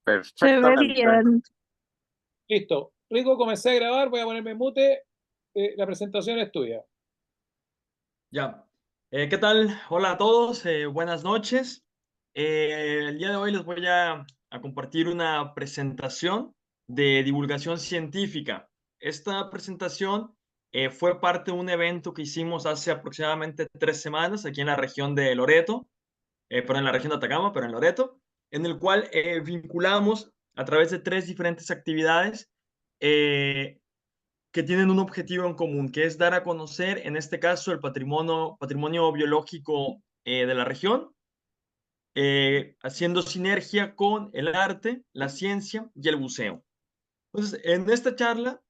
Se ve Perfectamente. bien. Listo. Rico, comencé a grabar, voy a ponerme en mute. La presentación es tuya. Ya. ¿Qué tal? Hola a todos, buenas noches. El día de hoy les voy a compartir una presentación de divulgación científica. Esta presentación fue parte de un evento que hicimos hace aproximadamente 3 semanas aquí en la región de Loreto, pero en la región de Atacama, pero en Loreto, en el cual vinculamos a través de 3 diferentes actividades eh, que tienen un objetivo en común, que es dar a conocer, en este caso, el patrimonio biológico de la región, haciendo sinergia con el arte, la ciencia y el buceo. Entonces, en esta charla,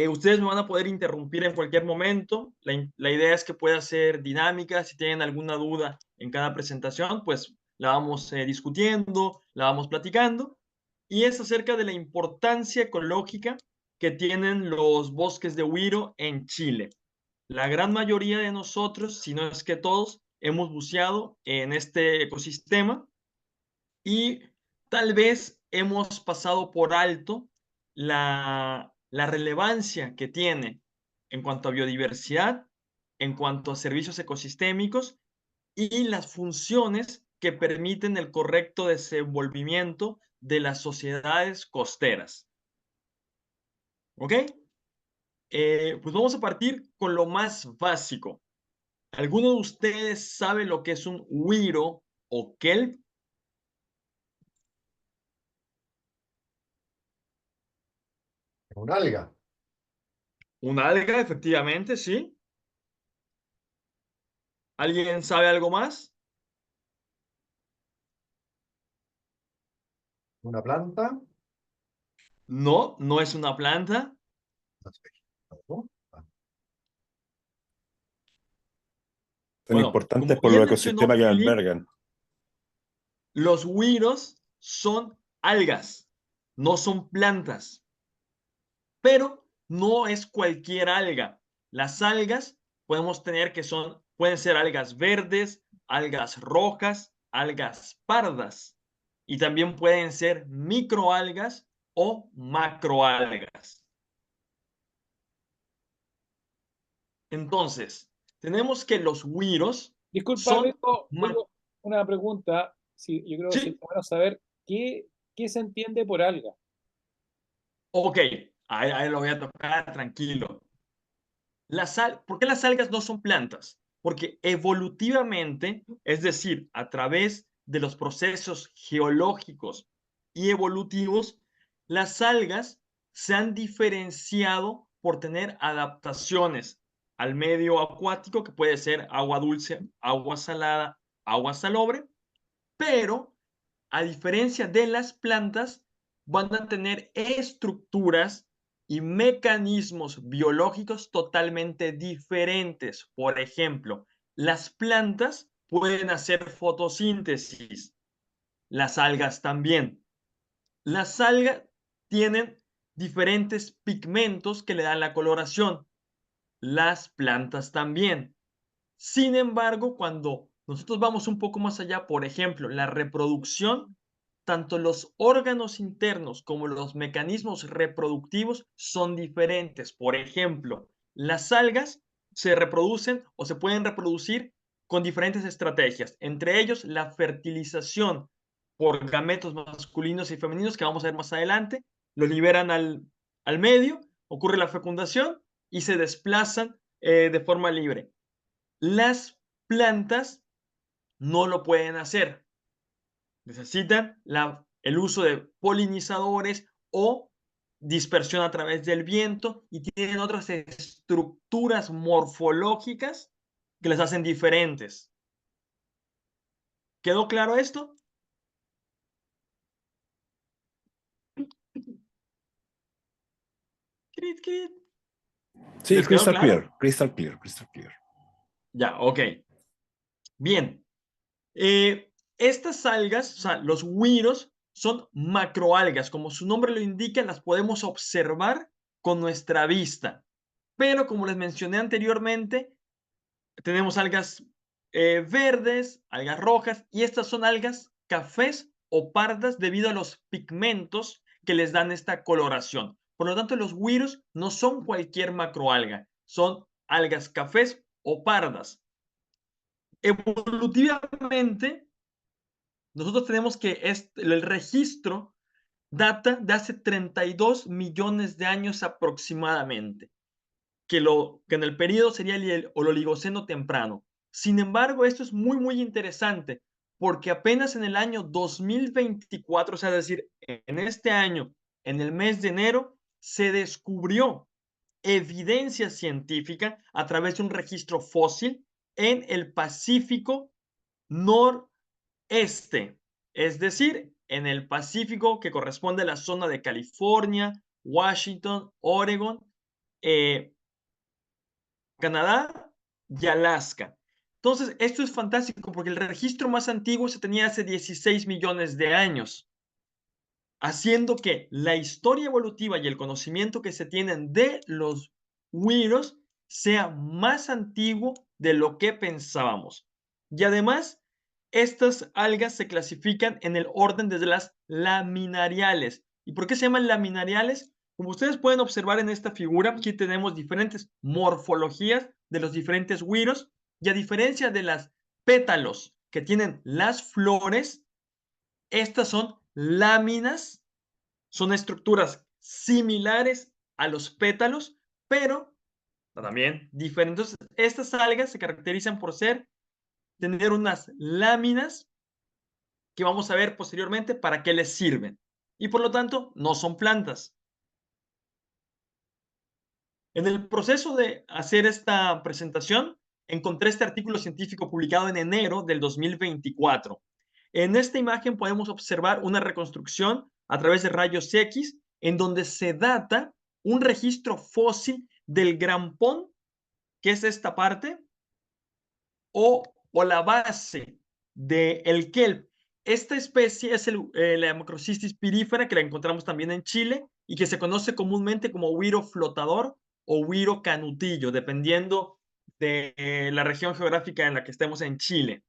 ustedes me van a poder interrumpir en cualquier momento. La idea es que pueda ser dinámica. Si tienen alguna duda en cada presentación, pues la vamos discutiendo, la vamos platicando. Y es acerca de la importancia ecológica que tienen los bosques de Huiro en Chile. La gran mayoría de nosotros, si no es que todos, hemos buceado en este ecosistema y tal vez hemos pasado por alto la relevancia que tiene en cuanto a biodiversidad, en cuanto a servicios ecosistémicos y las funciones que permiten el correcto desenvolvimiento de las sociedades costeras. ¿Ok? Pues vamos a partir con lo más básico. ¿Alguno de ustedes sabe lo que es un huiro o kelp? Un alga. Un alga, efectivamente, sí. ¿Alguien sabe algo más? Una planta. No, no es una planta. No sé. ¿No? Son Bueno, importantes como por los bien ecosistemas mencionó que Philip, albergan. los huiros son algas, no son plantas. Pero no es cualquier alga. Las algas podemos tener pueden ser algas verdes, algas rojas, algas pardas. Y también pueden ser microalgas o macroalgas. Entonces, tenemos que los huiros Disculpa, son... Rico, una pregunta. Sí, yo creo que sería Sí, bueno saber qué se entiende por alga. ok, ahí lo voy a tocar tranquilo. ¿Por qué las algas no son plantas? Porque evolutivamente, es decir, a través de los procesos geológicos y evolutivos, las algas se han diferenciado por tener adaptaciones al medio acuático, que puede ser agua dulce, agua salada, agua salobre, pero a diferencia de las plantas, van a tener estructuras y mecanismos biológicos totalmente diferentes. Por ejemplo, las plantas pueden hacer fotosíntesis, las algas también. Las algas tienen diferentes pigmentos que le dan la coloración, las plantas también. Sin embargo, cuando nosotros vamos un poco más allá, por ejemplo, la reproducción, tanto los órganos internos como los mecanismos reproductivos son diferentes. Por ejemplo, las algas se reproducen o se pueden reproducir con diferentes estrategias, entre ellos la fertilización por gametos masculinos y femeninos, que vamos a ver más adelante, lo liberan al medio, ocurre la fecundación y se desplazan de forma libre. Las plantas no lo pueden hacer. Necesitan el uso de polinizadores o dispersión a través del viento y tienen otras estructuras morfológicas que las hacen diferentes. ¿Quedó claro esto? Crit, crit. Sí, ¿Les quedó crystal claro? clear, crystal clear, crystal clear. Ya, ok. Bien. Estas algas, o sea, los huiros, son macroalgas. Como su nombre lo indica, las podemos observar con nuestra vista. Pero como les mencioné anteriormente, tenemos algas verdes, algas rojas, y estas son algas cafés o pardas debido a los pigmentos que les dan esta coloración. Por lo tanto, los güiros no son cualquier macroalga, son algas cafés o pardas. Evolutivamente, nosotros tenemos que el registro data de hace 32 millones de años aproximadamente, que en el periodo sería el Oligoceno temprano. Sin embargo, esto es muy interesante, porque apenas en el año 2024, o sea, es decir, en este año, en el mes de enero, se descubrió evidencia científica a través de un registro fósil en el Pacífico noreste, es decir, en el Pacífico que corresponde a la zona de California, Washington, Oregon, Canadá y Alaska. Entonces, esto es fantástico porque el registro más antiguo se tenía hace 16 millones de años, haciendo que la historia evolutiva y el conocimiento que se tienen de los güiros sea más antiguo de lo que pensábamos. Y además, estas algas se clasifican en el orden desde las laminariales. ¿Y por qué se llaman laminariales? Como ustedes pueden observar en esta figura, aquí tenemos diferentes morfologías de los diferentes güiros, y a diferencia de las pétalos que tienen las flores, estas son láminas, son estructuras similares a los pétalos, pero también diferentes. Entonces, estas algas se caracterizan por tener unas láminas que vamos a ver posteriormente para qué les sirven. Y por lo tanto, no son plantas. En el proceso de hacer esta presentación, encontré este artículo científico publicado en enero del 2024. En esta imagen podemos observar una reconstrucción a través de rayos X, en donde se data un registro fósil del grampón, que es esta parte, o la base del kelp. Esta especie es la Macrocystis pirífera, que la encontramos también en Chile y que se conoce comúnmente como güiro flotador o güiro canutillo, dependiendo de la región geográfica en la que estemos en Chile.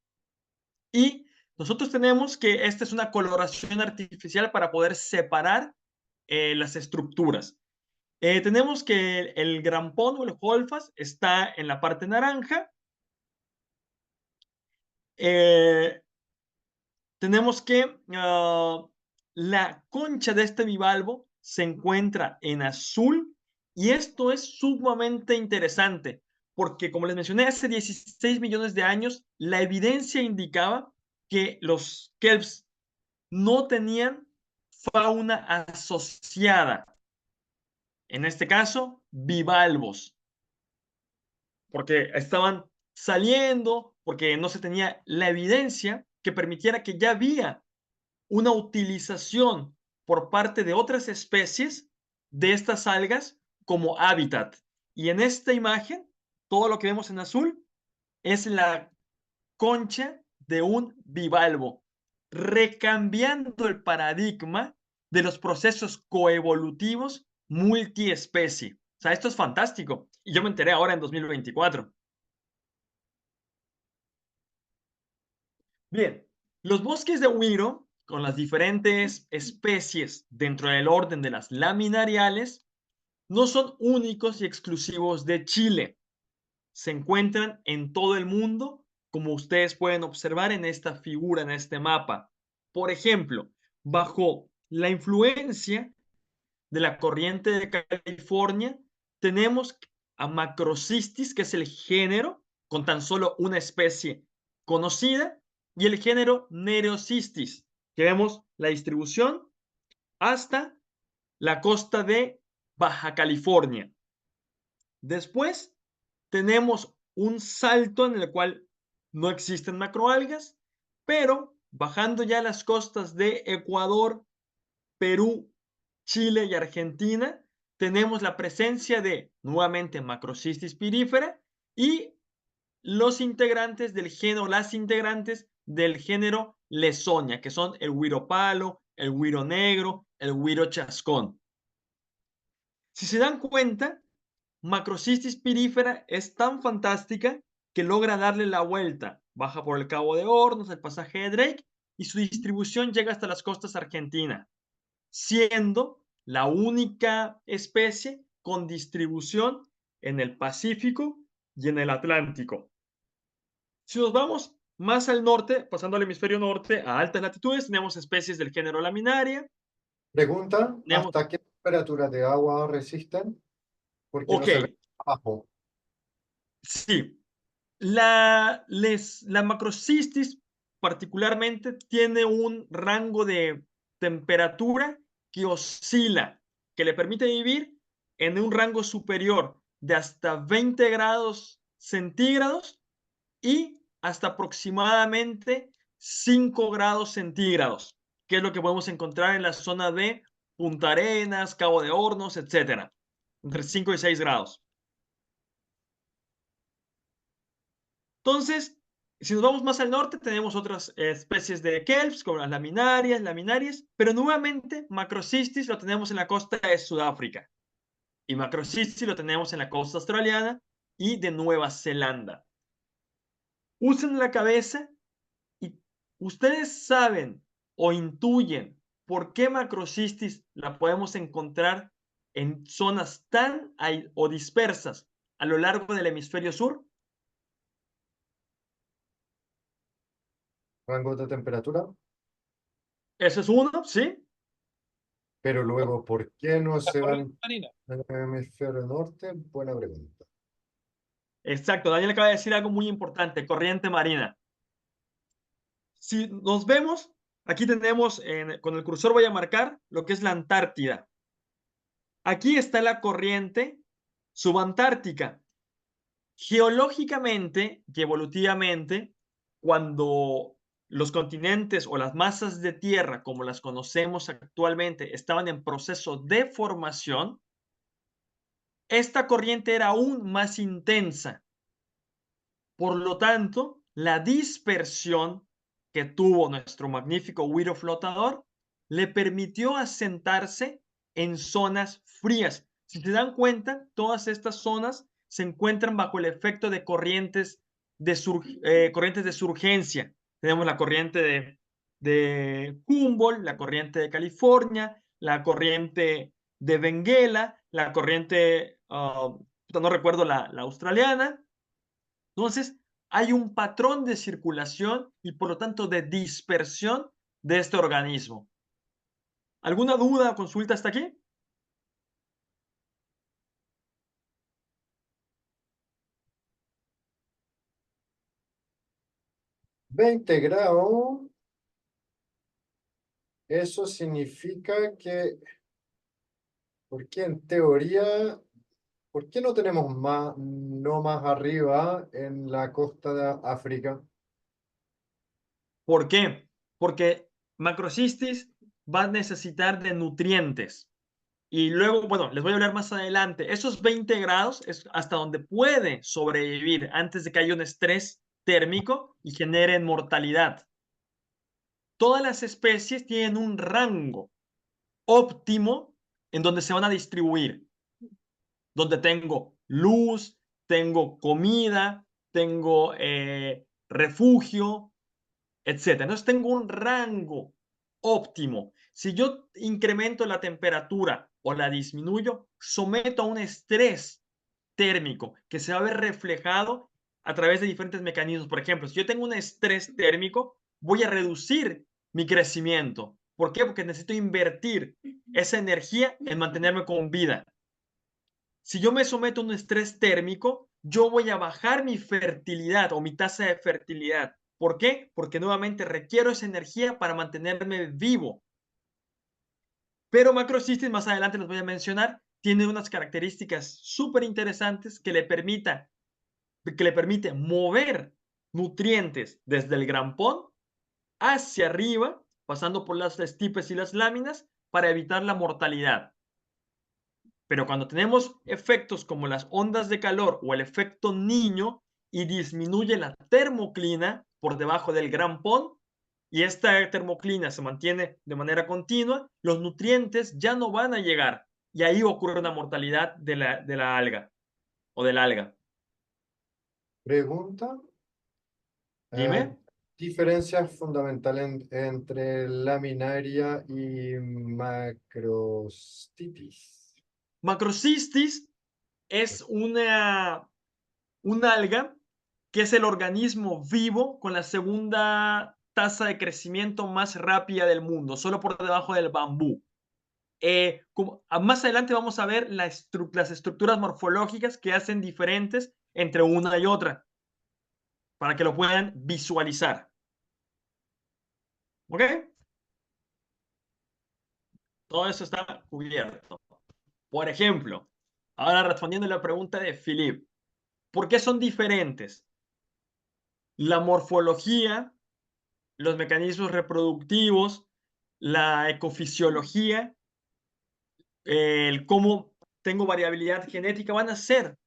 Y nosotros tenemos que esta es una coloración artificial para poder separar las estructuras. Tenemos que el grampón o el holfas está en la parte naranja. Tenemos que la concha de este bivalvo se encuentra en azul, y esto es sumamente interesante porque, como les mencioné, hace 16 millones de años la evidencia indicaba que los kelps no tenían fauna asociada, en este caso bivalvos, porque estaban saliendo, porque no se tenía la evidencia que permitiera que ya había una utilización por parte de otras especies de estas algas como hábitat. Y en esta imagen, todo lo que vemos en azul es la concha de un bivalvo, recambiando el paradigma de los procesos coevolutivos multiespecie. O sea, esto es fantástico. Y yo me enteré ahora en 2024. Bien, los bosques de güiro, con las diferentes especies dentro del orden de las laminariales, no son únicos y exclusivos de Chile. Se encuentran en todo el mundo, como ustedes pueden observar en esta figura, en este mapa. Por ejemplo, bajo la influencia de la corriente de California, tenemos a Macrocystis, que es el género, con tan solo una especie conocida, y el género Nereocystis, que vemos la distribución hasta la costa de Baja California. Después tenemos un salto en el cual no existen macroalgas, pero bajando ya las costas de Ecuador, Perú, Chile y Argentina, tenemos la presencia de nuevamente Macrocystis pirífera y los integrantes del género, las integrantes del género Lesonia, que son el güiro palo, el güiro negro, el güiro chascón. Si se dan cuenta, Macrocystis pirífera es tan fantástica que logra darle la vuelta. Baja por el Cabo de Hornos, el pasaje de Drake, y su distribución llega hasta las costas argentinas, siendo la única especie con distribución en el Pacífico y en el Atlántico. Si nos vamos más al norte, pasando al hemisferio norte, a altas latitudes, tenemos especies del género Laminaria. Pregunta, Tenemos, ¿hasta qué temperatura de agua resisten? Porque no se ve ok, abajo. sí, la macrocistis particularmente tiene un rango de temperatura que oscila, que le permite vivir en un rango superior de hasta 20 grados centígrados y hasta aproximadamente 5 grados centígrados, que es lo que podemos encontrar en la zona de Punta Arenas, Cabo de Hornos, etcétera, entre 5 y 6 grados. Entonces, si nos vamos más al norte, tenemos otras especies de kelps, como las laminarias, pero nuevamente macrocistis lo tenemos en la costa de Sudáfrica y macrocistis lo tenemos en la costa australiana y de Nueva Zelanda. Usen la cabeza y ustedes saben o intuyen por qué macrocistis la podemos encontrar en zonas tan o dispersas a lo largo del hemisferio sur. Rango de temperatura. Eso es uno, ¿sí? Pero luego, ¿por qué no La se corriente van marina. al hemisferio norte? Buena pregunta. Exacto, Daniel acaba de decir algo muy importante, corriente marina. Si nos vemos, aquí tenemos, con el cursor voy a marcar lo que es la Antártida. Aquí está la corriente subantártica. Geológicamente y evolutivamente, cuando los continentes o las masas de tierra, como las conocemos actualmente, estaban en proceso de formación, esta corriente era aún más intensa. Por lo tanto, la dispersión que tuvo nuestro magnífico Wiro flotador le permitió asentarse en zonas frías. Si se dan cuenta, todas estas zonas se encuentran bajo el efecto de corrientes de surgencia. Tenemos la corriente de Humboldt, la corriente de California, la corriente de Benguela, la corriente, no recuerdo la australiana. Entonces, hay un patrón de circulación y por lo tanto de dispersión de este organismo. ¿Alguna duda o consulta hasta aquí? 20 grados. Eso significa que, porque en teoría, ¿por qué no tenemos más, no más arriba en la costa de África? ¿Por qué? Porque macrocistis va a necesitar de nutrientes. Y luego, bueno, les voy a hablar más adelante. Esos 20 grados es hasta donde puede sobrevivir antes de que haya un estrés térmico y generen mortalidad. Todas las especies tienen un rango óptimo en donde se van a distribuir, donde tengo luz, tengo comida, tengo refugio, etc. Entonces tengo un rango óptimo. Si yo incremento la temperatura o la disminuyo, someto a un estrés térmico que se va a ver reflejado a través de diferentes mecanismos. Por ejemplo, si yo tengo un estrés térmico, voy a reducir mi crecimiento. ¿Por qué? Porque necesito invertir esa energía en mantenerme con vida. Si yo me someto a un estrés térmico, yo voy a bajar mi fertilidad o mi tasa de fertilidad. ¿Por qué? Porque nuevamente requiero esa energía para mantenerme vivo. Pero macrocistis, más adelante les voy a mencionar, tiene unas características súper interesantes que le permite mover nutrientes desde el grampón hacia arriba, pasando por las estipes y las láminas, para evitar la mortalidad. Pero cuando tenemos efectos como las ondas de calor o el efecto niño y disminuye la termoclina por debajo del grampón y esta termoclina se mantiene de manera continua, los nutrientes ya no van a llegar y ahí ocurre una mortalidad de la alga o del alga. Pregunta. Dime. diferencias fundamentales entre laminaria y macrostitis. Macrocistis es un alga que es el organismo vivo con la segunda tasa de crecimiento más rápida del mundo, solo por debajo del bambú. Más adelante vamos a ver las estructuras morfológicas que hacen diferentes entre una y otra, para que lo puedan visualizar. ¿Ok? Todo eso está cubierto. Por ejemplo, ahora respondiendo a la pregunta de Philip, ¿por qué son diferentes? La morfología, los mecanismos reproductivos, la ecofisiología, el cómo tengo variabilidad genética, van a ser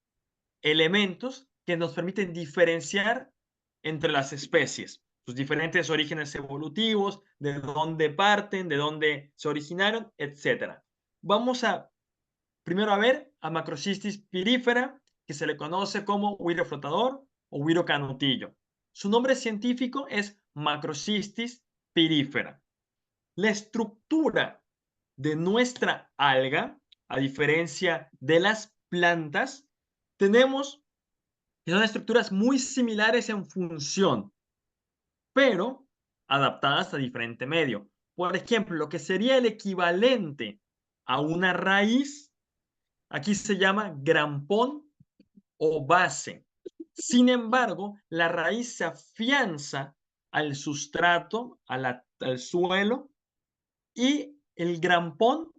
elementos que nos permiten diferenciar entre las especies, sus diferentes orígenes evolutivos, de dónde parten, de dónde se originaron, etc. Vamos a primero a ver a Macrocistis pirífera, que se le conoce como huiro flotador o huiro canutillo. Su nombre científico es Macrocistis pirífera. La estructura de nuestra alga, a diferencia de las plantas, tenemos que son estructuras muy similares en función, pero adaptadas a diferente medio. Por ejemplo, lo que sería el equivalente a una raíz, aquí se llama grampón o base. Sin embargo, la raíz se afianza al sustrato, al suelo, y el grampón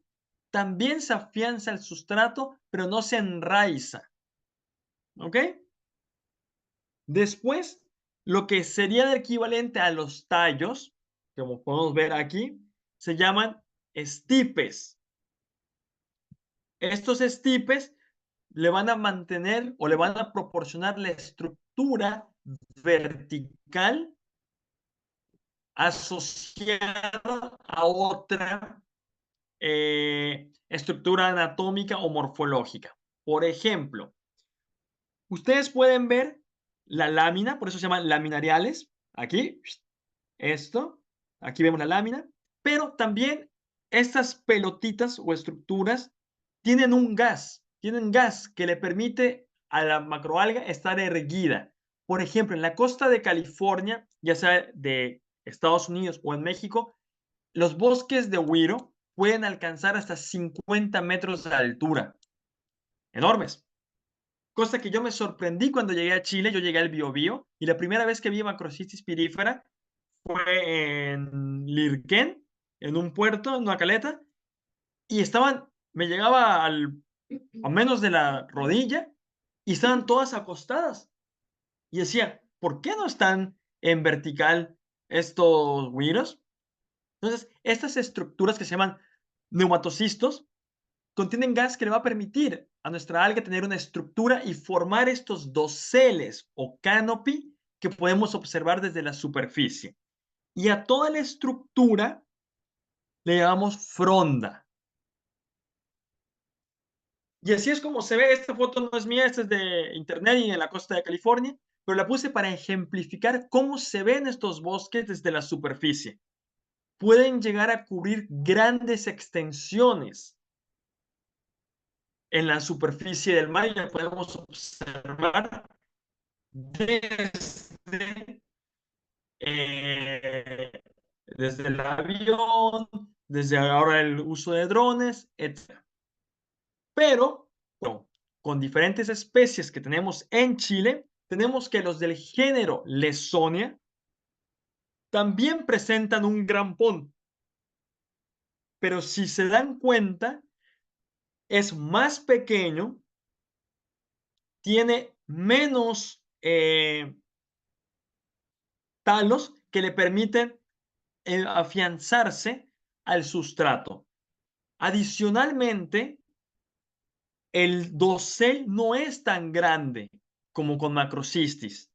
también se afianza al sustrato, pero no se enraiza. ¿Ok? Después, lo que sería el equivalente a los tallos, como podemos ver aquí, se llaman estipes. Estos estipes le van a mantener o le van a proporcionar la estructura vertical asociada a otra estructura anatómica o morfológica. Por ejemplo, ustedes pueden ver la lámina, por eso se llaman laminariales. Aquí, esto, aquí vemos la lámina, pero también estas pelotitas o estructuras tienen gas que le permite a la macroalga estar erguida. Por ejemplo, en la costa de California, ya sea de Estados Unidos o en México, los bosques de huiro pueden alcanzar hasta 50 metros de altura. Enormes. Cosa que yo me sorprendí cuando llegué a Chile. Yo llegué al Biobío y la primera vez que vi Macrocistis pirífera fue en Lirquén, en un puerto, en una caleta, y me llegaba a menos de la rodilla y estaban todas acostadas. Y decía, ¿por qué no están en vertical estos güiros? Entonces, estas estructuras que se llaman neumatocistos contienen gas que le va a permitir a nuestra alga tener una estructura y formar estos doseles o canopy que podemos observar desde la superficie. Y a toda la estructura le llamamos fronda. Y así es como se ve. Esta foto no es mía, esta es de internet y en la costa de California, pero la puse para ejemplificar cómo se ven estos bosques desde la superficie. Pueden llegar a cubrir grandes extensiones en la superficie del mar y la podemos observar desde el avión, desde ahora el uso de drones, etc. Pero, bueno, con diferentes especies que tenemos en Chile, tenemos que los del género Lesonia también presentan un grampón. Pero si se dan cuenta, es más pequeño, tiene menos talos que le permiten afianzarse al sustrato. Adicionalmente, el dosel no es tan grande como con Macrocistis.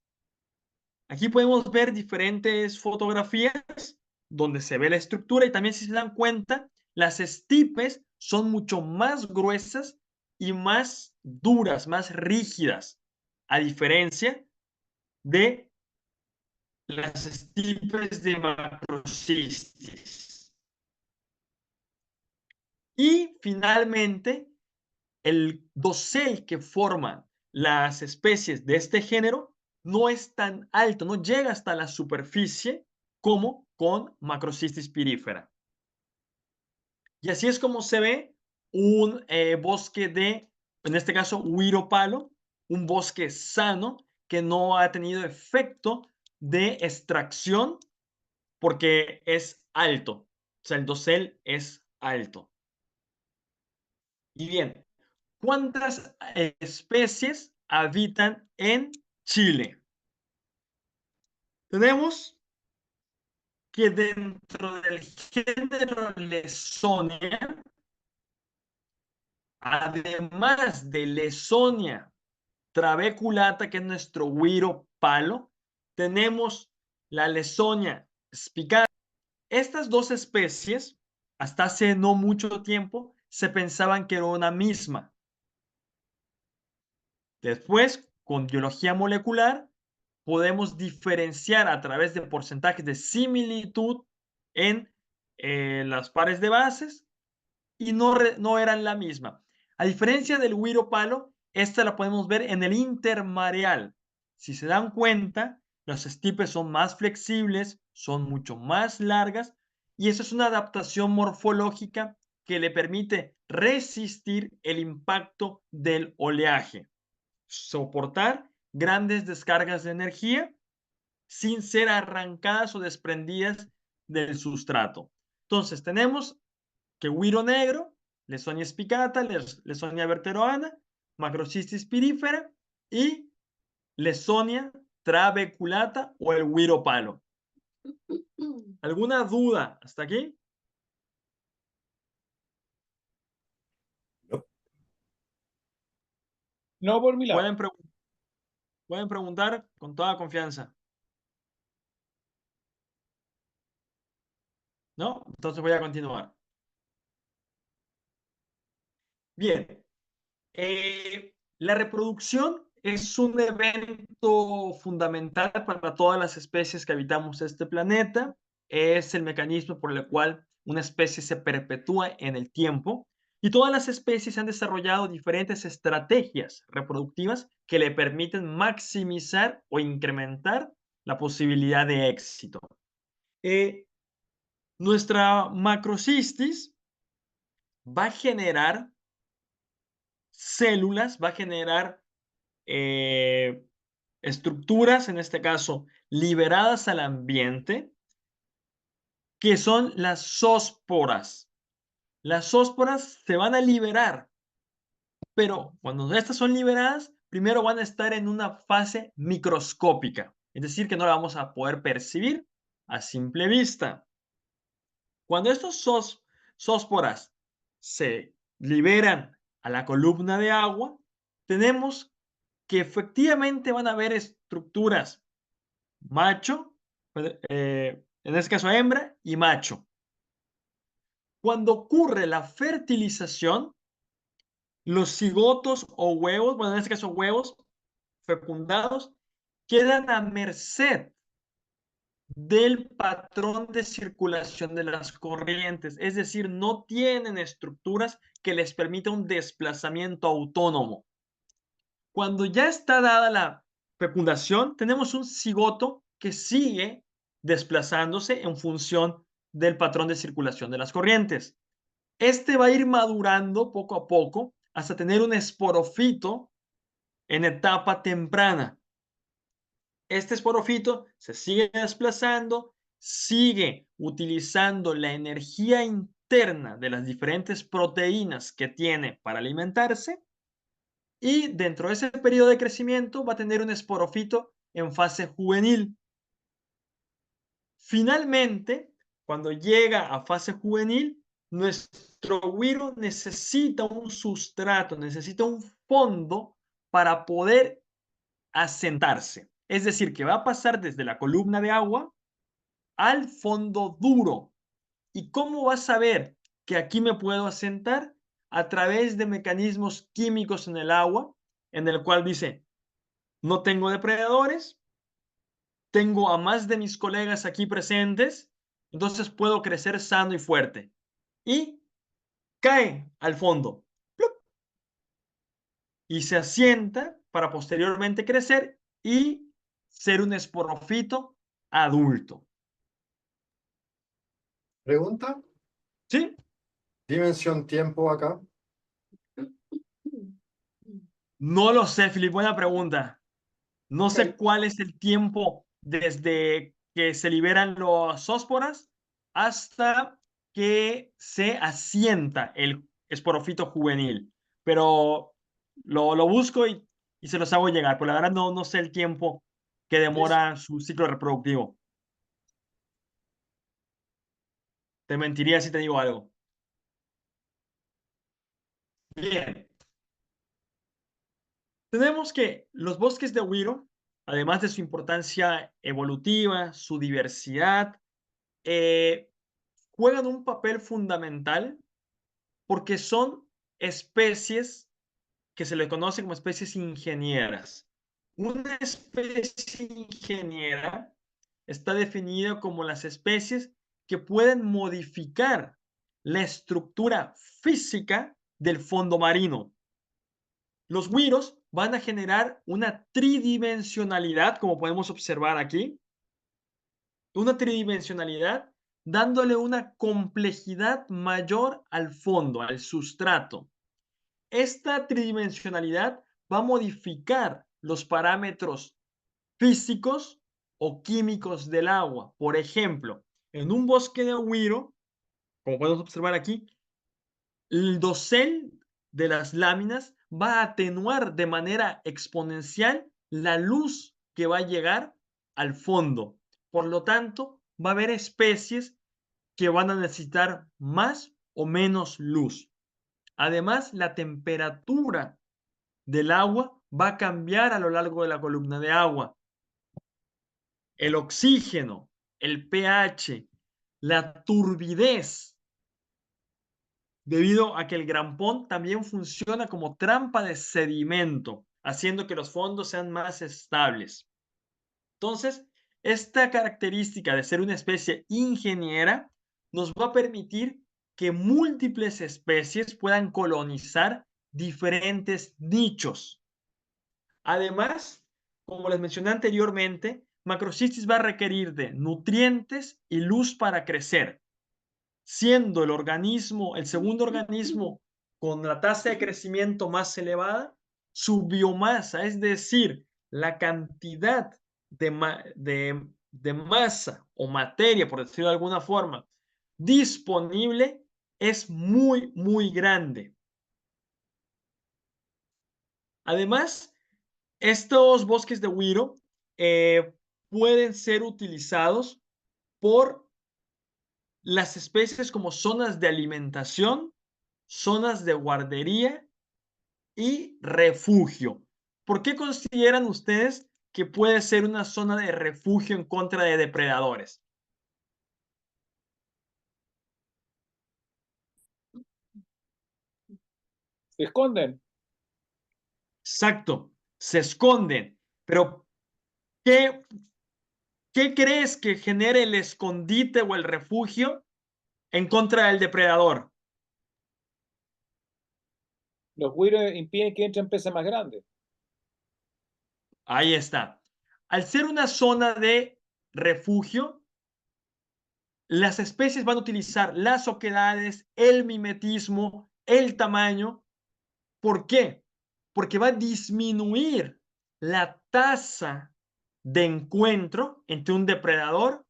Aquí podemos ver diferentes fotografías donde se ve la estructura y también, si se dan cuenta, las estipes son mucho más gruesas y más duras, más rígidas, a diferencia de las estirpes de Macrocystis. Y finalmente, el dosel que forman las especies de este género no es tan alto, no llega hasta la superficie como con Macrocystis pirífera. Y así es como se ve un bosque de, en este caso, huiro palo, un bosque sano que no ha tenido efecto de extracción porque es alto. O sea, el dosel es alto. Y bien, ¿cuántas especies habitan en Chile? Tenemos que dentro del género Lesonia, además de Lesonia trabeculata, que es nuestro güiro palo, tenemos la Lesonia spicata. Estas dos especies, hasta hace no mucho tiempo, se pensaban que era una misma. Después, con biología molecular, podemos diferenciar a través de porcentajes de similitud en las pares de bases y no eran la misma. A diferencia del güiro palo, esta la podemos ver en el intermareal. Si se dan cuenta, los estirpes son más flexibles, son mucho más largas y eso es una adaptación morfológica que le permite resistir el impacto del oleaje, soportar grandes descargas de energía sin ser arrancadas o desprendidas del sustrato. Entonces tenemos que güiro negro, Lesonia spicata, Lesonia berteroana, Macrocystis pirífera y Lesonia trabeculata o el güiro palo. ¿Alguna duda hasta aquí? No. No por mi lado. Pueden preguntar con toda confianza. ¿No? Entonces voy a continuar. Bien. La reproducción es un evento fundamental para todas las especies que habitamos este planeta. Es el mecanismo por el cual una especie se perpetúa en el tiempo. Y todas las especies han desarrollado diferentes estrategias reproductivas que le permiten maximizar o incrementar la posibilidad de éxito. Nuestra macrocystis va a generar células, va a generar estructuras, en este caso, liberadas al ambiente, que son las zoosporas. Las zoosporas se van a liberar, pero cuando estas son liberadas, primero van a estar en una fase microscópica, es decir, que no la vamos a poder percibir a simple vista. Cuando estos zoosporas se liberan a la columna de agua, tenemos que efectivamente van a haber estructuras macho, en este caso hembra y macho. Cuando ocurre la fertilización, los cigotos o huevos, bueno, en este caso huevos fecundados, quedan a merced del patrón de circulación de las corrientes, es decir, no tienen estructuras que les permita un desplazamiento autónomo. Cuando ya está dada la fecundación, tenemos un cigoto que sigue desplazándose en función del patrón de circulación de las corrientes. Este va a ir madurando poco a poco hasta tener un esporofito en etapa temprana. Este esporofito se sigue desplazando, sigue utilizando la energía interna de las diferentes proteínas que tiene para alimentarse y dentro de ese periodo de crecimiento va a tener un esporofito en fase juvenil. Finalmente, cuando llega a fase juvenil, nuestro güiro necesita un sustrato, necesita un fondo para poder asentarse. Es decir, que va a pasar desde la columna de agua al fondo duro. ¿Y cómo vas a saber que aquí me puedo asentar? A través de mecanismos químicos en el agua, en el cual dice, no tengo depredadores, tengo a más de mis colegas aquí presentes, entonces puedo crecer sano y fuerte. Y cae al fondo. ¡Plup! Y se asienta para posteriormente crecer y ser un esporófito adulto. Pregunta, ¿Sí? dimensión tiempo acá. No lo sé, Filipe, buena pregunta. No sé Ok. cuál es el tiempo desde que se liberan los zósporas hasta que se asienta el esporófito juvenil. Pero lo busco y se los hago llegar. Pero la verdad no sé el tiempo que demora su ciclo reproductivo. Te mentiría si te digo algo. Bien. Tenemos que los bosques de Wiro, además de su importancia evolutiva, su diversidad, juegan un papel fundamental porque son especies que se le conoce como especies ingenieras. Una especie ingeniera está definida como las especies que pueden modificar la estructura física del fondo marino. Los Wiros van a generar una tridimensionalidad, como podemos observar aquí, una tridimensionalidad dándole una complejidad mayor al fondo, al sustrato. Esta tridimensionalidad va a modificar los parámetros físicos o químicos del agua. Por ejemplo, en un bosque de Wiro, como podemos observar aquí, el dosel de las láminas va a atenuar de manera exponencial la luz que va a llegar al fondo. Por lo tanto, va a haber especies que van a necesitar más o menos luz. Además, la temperatura del agua va a cambiar a lo largo de la columna de agua. El oxígeno, el pH, la turbidez, debido a que el grampón también funciona como trampa de sedimento, haciendo que los fondos sean más estables. Entonces, esta característica de ser una especie ingeniera nos va a permitir que múltiples especies puedan colonizar diferentes nichos. Además, como les mencioné anteriormente, Macrocystis va a requerir de nutrientes y luz para crecer, siendo el organismo, el segundo organismo con la tasa de crecimiento más elevada, su biomasa, es decir, la cantidad de masa o materia, por decirlo de alguna forma, disponible es muy, muy grande. Además, estos bosques de Wiro pueden ser utilizados por las especies como zonas de alimentación, zonas de guardería y refugio. ¿Por qué consideran ustedes que puede ser una zona de refugio en contra de depredadores? Se esconden. Exacto, se esconden. Pero, ¿qué crees que genere el escondite o el refugio en contra del depredador? Los Wiros impiden que entren peces más grandes. Ahí está. Al ser una zona de refugio, las especies van a utilizar las oquedades, el mimetismo, el tamaño. ¿Por qué? Porque va a disminuir la tasa de encuentro entre un depredador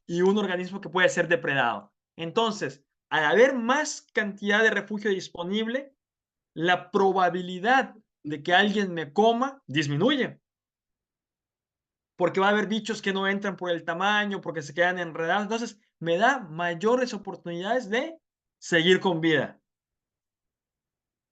y un organismo que puede ser depredado. Entonces, al haber más cantidad de refugio disponible, la probabilidad de que alguien me coma disminuye. Porque va a haber bichos que no entran por el tamaño, porque se quedan enredados. Entonces, me da mayores oportunidades de seguir con vida.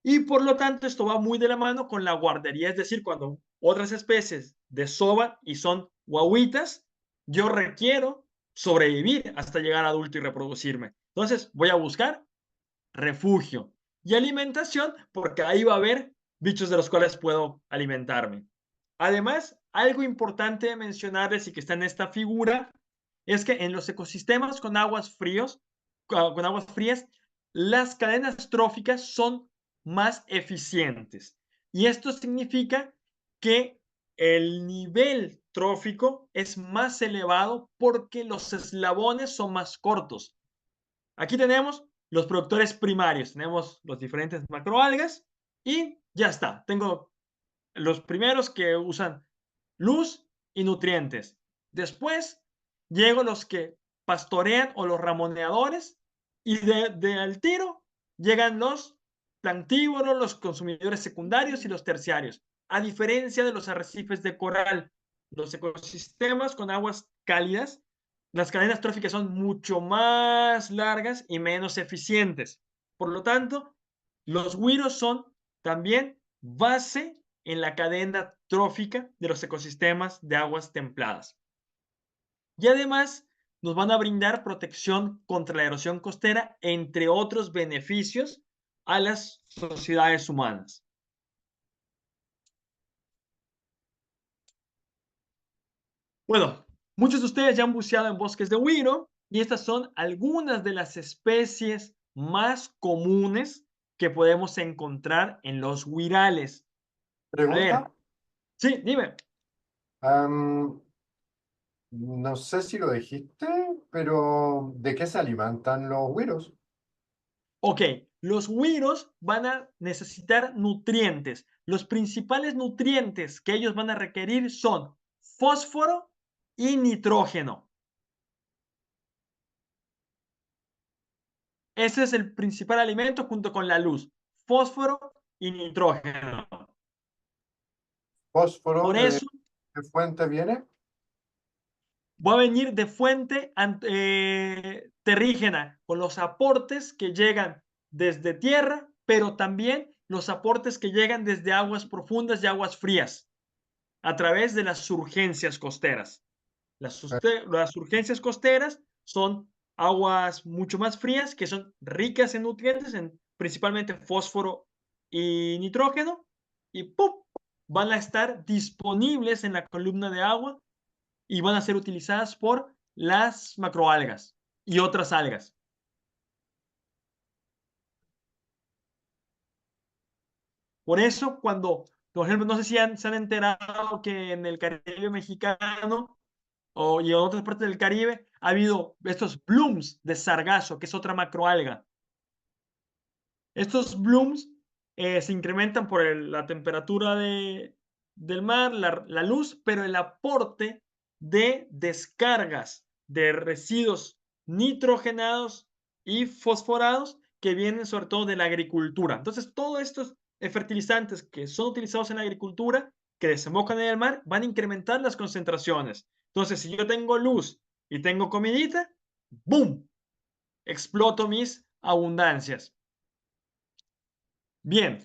Y por lo tanto, esto va muy de la mano con la guardería, es decir, cuando otras especies desovan y son guaguitas, yo requiero sobrevivir hasta llegar a adulto y reproducirme. Entonces, voy a buscar refugio y alimentación, porque ahí va a haber bichos de los cuales puedo alimentarme. Además, algo importante de mencionarles y que está en esta figura es que en los ecosistemas con aguas frías, las cadenas tróficas son más eficientes. Y esto significa que el nivel trófico es más elevado porque los eslabones son más cortos. Aquí tenemos los productores primarios, tenemos los diferentes macroalgas y ya está. Tengo los primeros que usan luz y nutrientes. Después llego los que pastorean o los ramoneadores y al tiro llegan los planctívoros, los consumidores secundarios y los terciarios. A diferencia de los arrecifes de coral, los ecosistemas con aguas cálidas, las cadenas tróficas son mucho más largas y menos eficientes. Por lo tanto, los güiros son también base en la cadena trófica de los ecosistemas de aguas templadas. Y además nos van a brindar protección contra la erosión costera, entre otros beneficios a las sociedades humanas. Bueno, muchos de ustedes ya han buceado en bosques de güiro y estas son algunas de las especies más comunes que podemos encontrar en los güirales. A ver, Pregunta. sí, dime. No sé si lo dijiste, pero ¿de qué se alimentan los güiros? Ok, los güiros van a necesitar nutrientes. Los principales nutrientes que ellos van a requerir son fósforo y nitrógeno. Ese es el principal alimento junto con la luz, fósforo y nitrógeno. ¿Fósforo Por de eso qué fuente viene? va a venir de fuente terrígena, con los aportes que llegan desde tierra, pero también los aportes que llegan desde aguas profundas y aguas frías, a través de las surgencias costeras. Las surgencias costeras son aguas mucho más frías, que son ricas en nutrientes, principalmente fósforo y nitrógeno, y ¡pum!, van a estar disponibles en la columna de agua y van a ser utilizadas por las macroalgas y otras algas. Por eso, cuando, por ejemplo, no sé si se han enterado que en el Caribe mexicano y en otras partes del Caribe ha habido estos blooms de sargazo, que es otra macroalga. Estos blooms se incrementan por la temperatura del mar, la luz, pero el aporte de descargas de residuos nitrogenados y fosforados que vienen sobre todo de la agricultura. Entonces, todos estos fertilizantes que son utilizados en la agricultura, que desembocan en el mar, van a incrementar las concentraciones. Entonces, si yo tengo luz y tengo comidita, ¡boom!, exploto mis abundancias. Bien,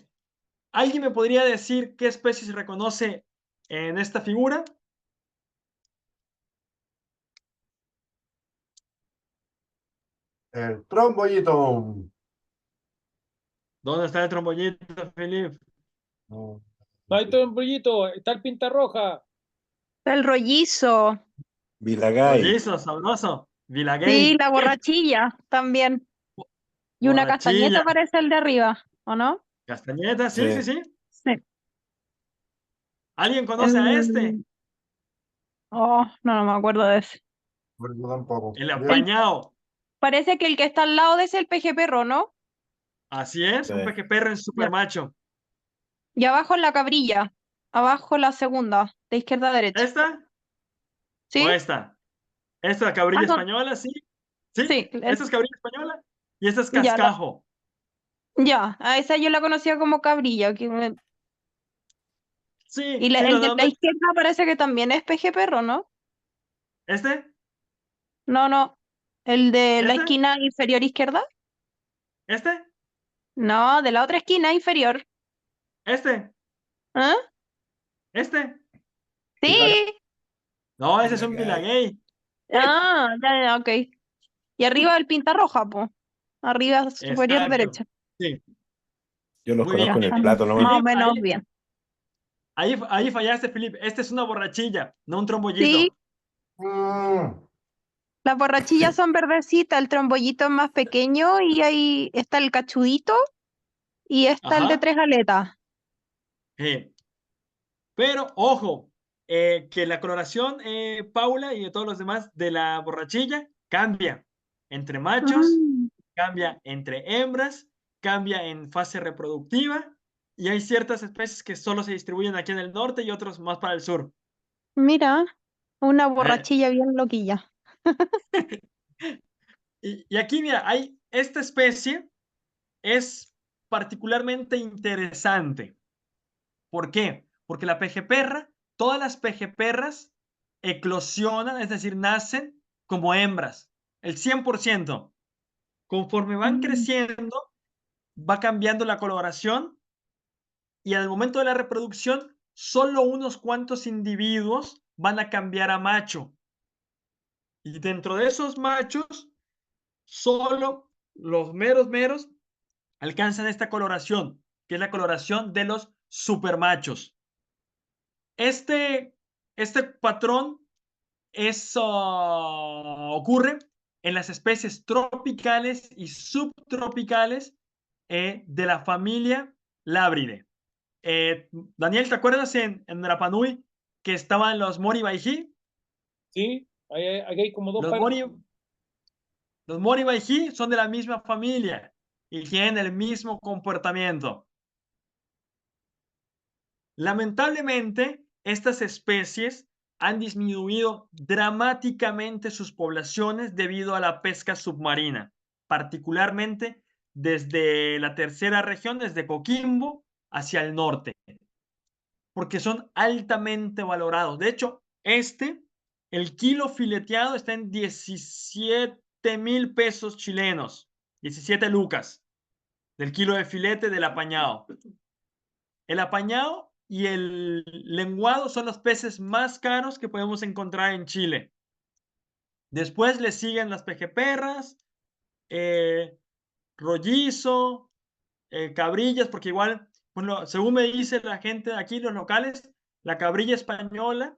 ¿alguien me podría decir qué especie se reconoce en esta figura? El trombollito. ¿Dónde está el trombollito, Felipe? No, No hay trombollito, está el pinta roja. El rollizo. Vilagay. Rollizo, sabroso. Sí, Vilaguey. la borrachilla también. Y una Borrachilla. castañeta parece el de arriba, ¿o no? Castañeta, sí, sí, Sí. sí. Sí. ¿Alguien conoce a este? Oh, no me acuerdo de ese. yo tampoco. El Bien. apañado. Parece que el que está al lado de ese es el peje perro, ¿no? Así es, Sí. un pejeperro en super macho. Y abajo en la cabrilla. Abajo la segunda, de izquierda a derecha. ¿Esta ¿Sí? o esta? Esta cabrilla Ah, son- española, sí. Sí, Sí, esta es cabrilla española y esta es Ya, cascajo. ya, a esa yo la conocía como cabrilla. Sí, Y sí, el los de de la izquierda parece que también es peje perro, ¿no? ¿Este? No. El de la ¿Este? esquina inferior izquierda. ¿Este? No, de la otra esquina inferior. ¿Este? ¿Ah? ¿Este? Sí. No, ese es un Vilagay. Vilaguey. Ya, ok. Y arriba el pinta roja, po. Arriba superior Exacto. derecha. Sí, Yo los muy bien. conozco en el Ya, plato nomás. más o Philip, menos ahí, bien. Ahí fallaste, Felipe. Esta es una borrachilla, no un trombollito. Sí, Mm, las borrachillas son verdecitas, el trombollito es más pequeño y ahí está el cachudito y está el de Ajá. 3 aletas. Pero, ojo, que la coloración, Paula, y de todos los demás de la borrachilla cambia entre machos, Mm, cambia entre hembras, cambia en fase reproductiva, y hay ciertas especies que solo se distribuyen aquí en el norte y otros más para el sur. mira, una Eh, borrachilla bien loquilla. y aquí, mira, esta especie es particularmente interesante. ¿Por qué? Porque la pejeperra, todas las pejeperras eclosionan, es decir, nacen como hembras, el 100%. Conforme van Mm, creciendo, va cambiando la coloración y al momento de la reproducción, solo unos cuantos individuos van a cambiar a macho. Y dentro de esos machos, solo los meros alcanzan esta coloración, que es la coloración de los supermachos. Este patrón ocurre en las especies tropicales y subtropicales de la familia Labridae. Daniel, ¿te acuerdas en Rapa Nui que estaban los Mori Baiji? Sí, aquí hay como dos Los pares. Mori Baiji son de la misma familia y tienen el mismo comportamiento. Lamentablemente, estas especies han disminuido dramáticamente sus poblaciones debido a la pesca submarina, particularmente desde la tercera región, desde Coquimbo hacia el norte, porque son altamente valorados. De hecho, el kilo fileteado está en 17,000 pesos chilenos, 17 lucas del kilo de filete del apañado. El apañado y el lenguado son los peces más caros que podemos encontrar en Chile. Después le siguen las pejeperras, rollizo, cabrillas, porque igual, bueno, según me dice la gente de aquí, los locales, la cabrilla española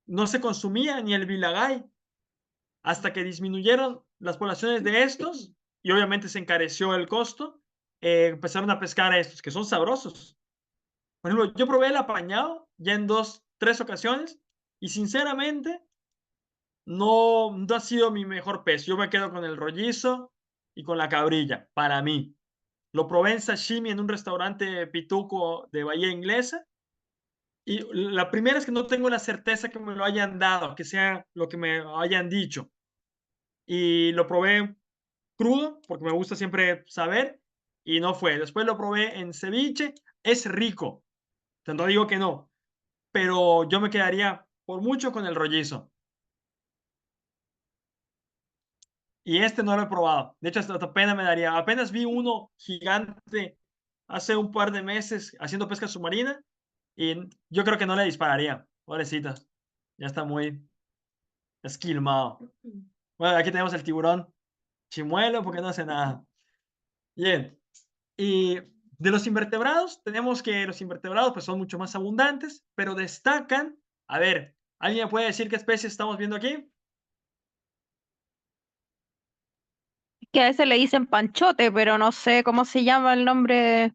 no se consumía ni el vilagay, hasta que disminuyeron las poblaciones de estos y obviamente se encareció el costo, empezaron a pescar a estos, que son sabrosos. Por ejemplo, yo probé el apañado ya en 2, 3 ocasiones y sinceramente no ha sido mi mejor pez. Yo me quedo con el rollizo y con la cabrilla, para mí. Lo probé en sashimi en un restaurante pituco de Bahía Inglesa y la primera es que no tengo la certeza que me lo hayan dado, que sea lo que me hayan dicho. Y lo probé crudo, porque me gusta siempre saber, y no fue. Después lo probé en ceviche, es rico, no digo que no, pero yo me quedaría por mucho con el rollizo. Y este no lo he probado. De hecho, hasta pena me daría. Apenas vi uno gigante hace un par de meses haciendo pesca submarina y yo creo que no le dispararía. Pobrecita. Ya está muy esquilmado. Bueno, aquí tenemos el tiburón chimuelo porque no hace nada. Bien. Y de los invertebrados, tenemos que los invertebrados pues son mucho más abundantes, pero destacan. A ver, ¿alguien me puede decir qué especies estamos viendo aquí? Que a ese le dicen panchote, pero no sé cómo se llama el nombre,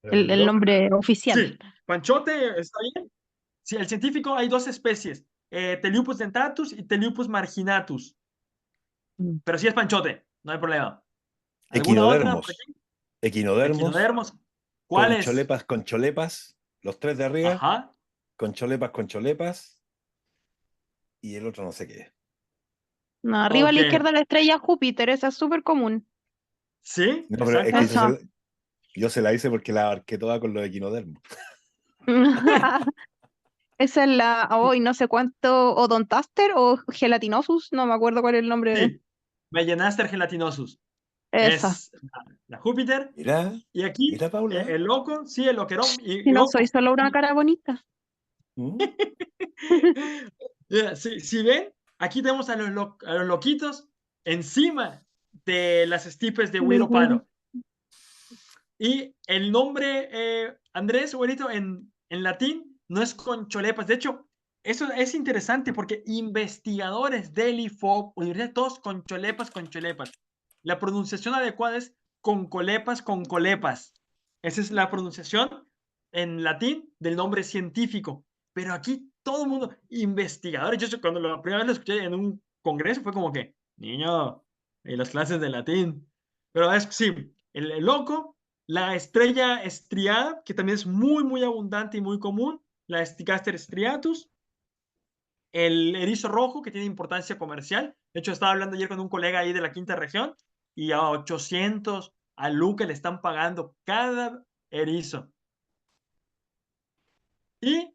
el el loco. nombre oficial. Sí, panchote, ¿está bien? Sí, el científico hay dos especies, Teleupus dentatus y Teleupus marginatus, Mm. pero sí es panchote, no hay problema. ¿Alguna otra por Equinodermos. aquí? Equinodermos. Equinodermos. ¿Cuáles? Con cholepas. Los tres de arriba. Ajá. Con cholepas. Y el otro no sé qué es. No, arriba a Ok. la izquierda la estrella Júpiter, esa es súper común. Sí, No, pero es exacto. que Esa. yo se la hice porque la abarqué toda con los equinodermos. Esa es la, hoy no sé cuánto, odontaster o gelatinosus, no me acuerdo cuál es el nombre. Sí, Mellenaster gelatinosus. Esa. Es la Júpiter. Mira, Y aquí, Paula. el loco, sí, el loquerón. Y Y no ojo, soy solo una cara bonita. ¿Mm? si ven, aquí tenemos a los loquitos encima de las estipes de Huiro Palo. Y el nombre, Andrés, güerito, en latín no es Concholepas. De hecho, eso es interesante porque investigadores del IFOP, universidad, todos Concholepas, Concholepas. La pronunciación adecuada es Concolepas, Concolepas. Esa es la pronunciación en latín del nombre científico. Pero aquí todo el mundo, investigadores. Yo cuando la primera vez lo escuché en un congreso fue como que, niño, y las clases de latín. Pero es, sí, el loco, la estrella estriada, que también es muy, muy abundante y muy común, la Sticaster striatus, el erizo rojo, que tiene importancia comercial. De hecho, estaba hablando ayer con un colega ahí de la quinta región y a 800 a Luca le están pagando cada erizo. Y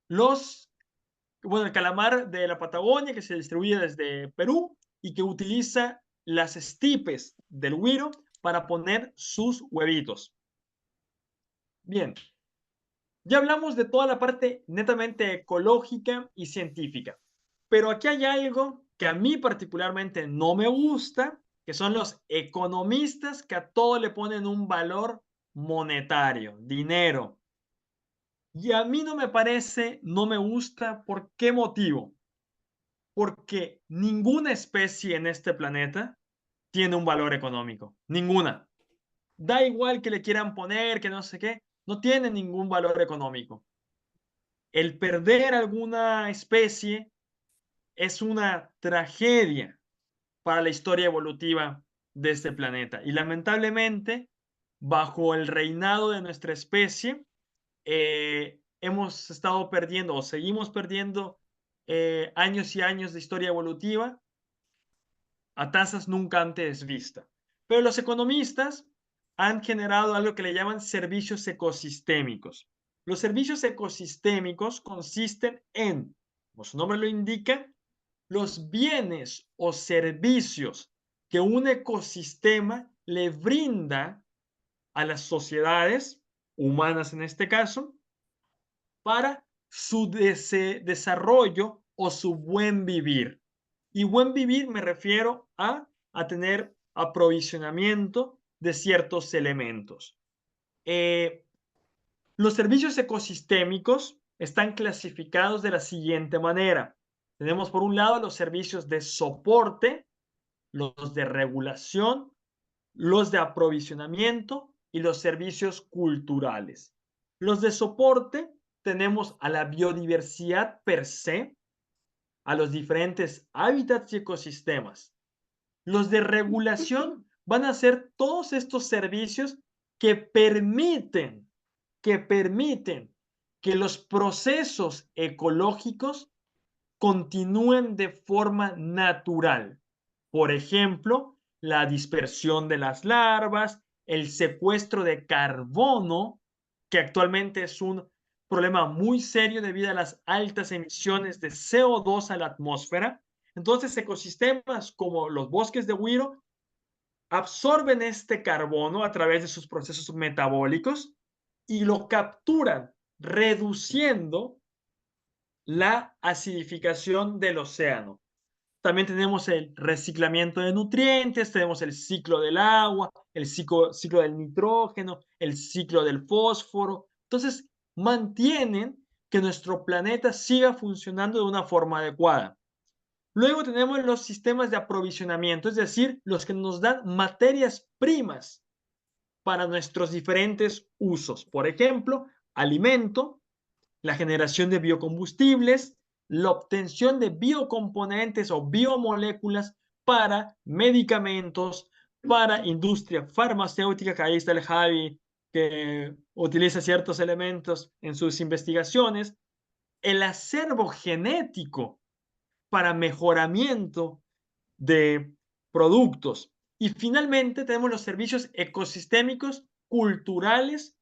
el calamar de la Patagonia, que se distribuye desde Perú y que utiliza las estipes del güiro para poner sus huevitos. Bien, ya hablamos de toda la parte netamente ecológica y científica, pero aquí hay algo que a mí particularmente no me gusta, que son los economistas que a todo le ponen un valor monetario, dinero. Y a mí no me parece, no me gusta. ¿Por qué motivo? Porque ninguna especie en este planeta tiene un valor económico. Ninguna. Da igual que le quieran poner, que no sé qué, no tiene ningún valor económico. El perder alguna especie es una tragedia para la historia evolutiva de este planeta. Y lamentablemente, bajo el reinado de nuestra especie, hemos estado perdiendo o seguimos perdiendo años y años de historia evolutiva a tasas nunca antes vistas. Pero los economistas han generado algo que le llaman servicios ecosistémicos. Los servicios ecosistémicos consisten en, como su nombre lo indica, los bienes o servicios que un ecosistema le brinda a las sociedades humanas en este caso para su desarrollo o su buen vivir. Y buen vivir me refiero a tener aprovisionamiento de ciertos elementos. Los servicios ecosistémicos están clasificados de la siguiente manera. Tenemos por un lado los servicios de soporte, los de regulación, los de aprovisionamiento y los servicios culturales. Los de soporte tenemos a la biodiversidad per se, a los diferentes hábitats y ecosistemas. Los de regulación van a ser todos estos servicios que permiten que los procesos ecológicos continúen de forma natural. Por ejemplo, la dispersión de las larvas, el secuestro de carbono, que actualmente es un problema muy serio debido a las altas emisiones de CO2 a la atmósfera. Entonces, ecosistemas como los bosques de güiro absorben este carbono a través de sus procesos metabólicos y lo capturan, reduciendo la acidificación del océano. También tenemos el reciclamiento de nutrientes, tenemos el ciclo del agua, el ciclo del nitrógeno, el ciclo del fósforo. Entonces, mantienen que nuestro planeta siga funcionando de una forma adecuada. Luego tenemos los sistemas de aprovisionamiento, es decir, los que nos dan materias primas para nuestros diferentes usos. Por ejemplo, alimento, la generación de biocombustibles, la obtención de biocomponentes o biomoléculas para medicamentos, para industria farmacéutica, que ahí está el Javi, que utiliza ciertos elementos en sus investigaciones, el acervo genético para mejoramiento de productos. Y finalmente tenemos los servicios ecosistémicos culturales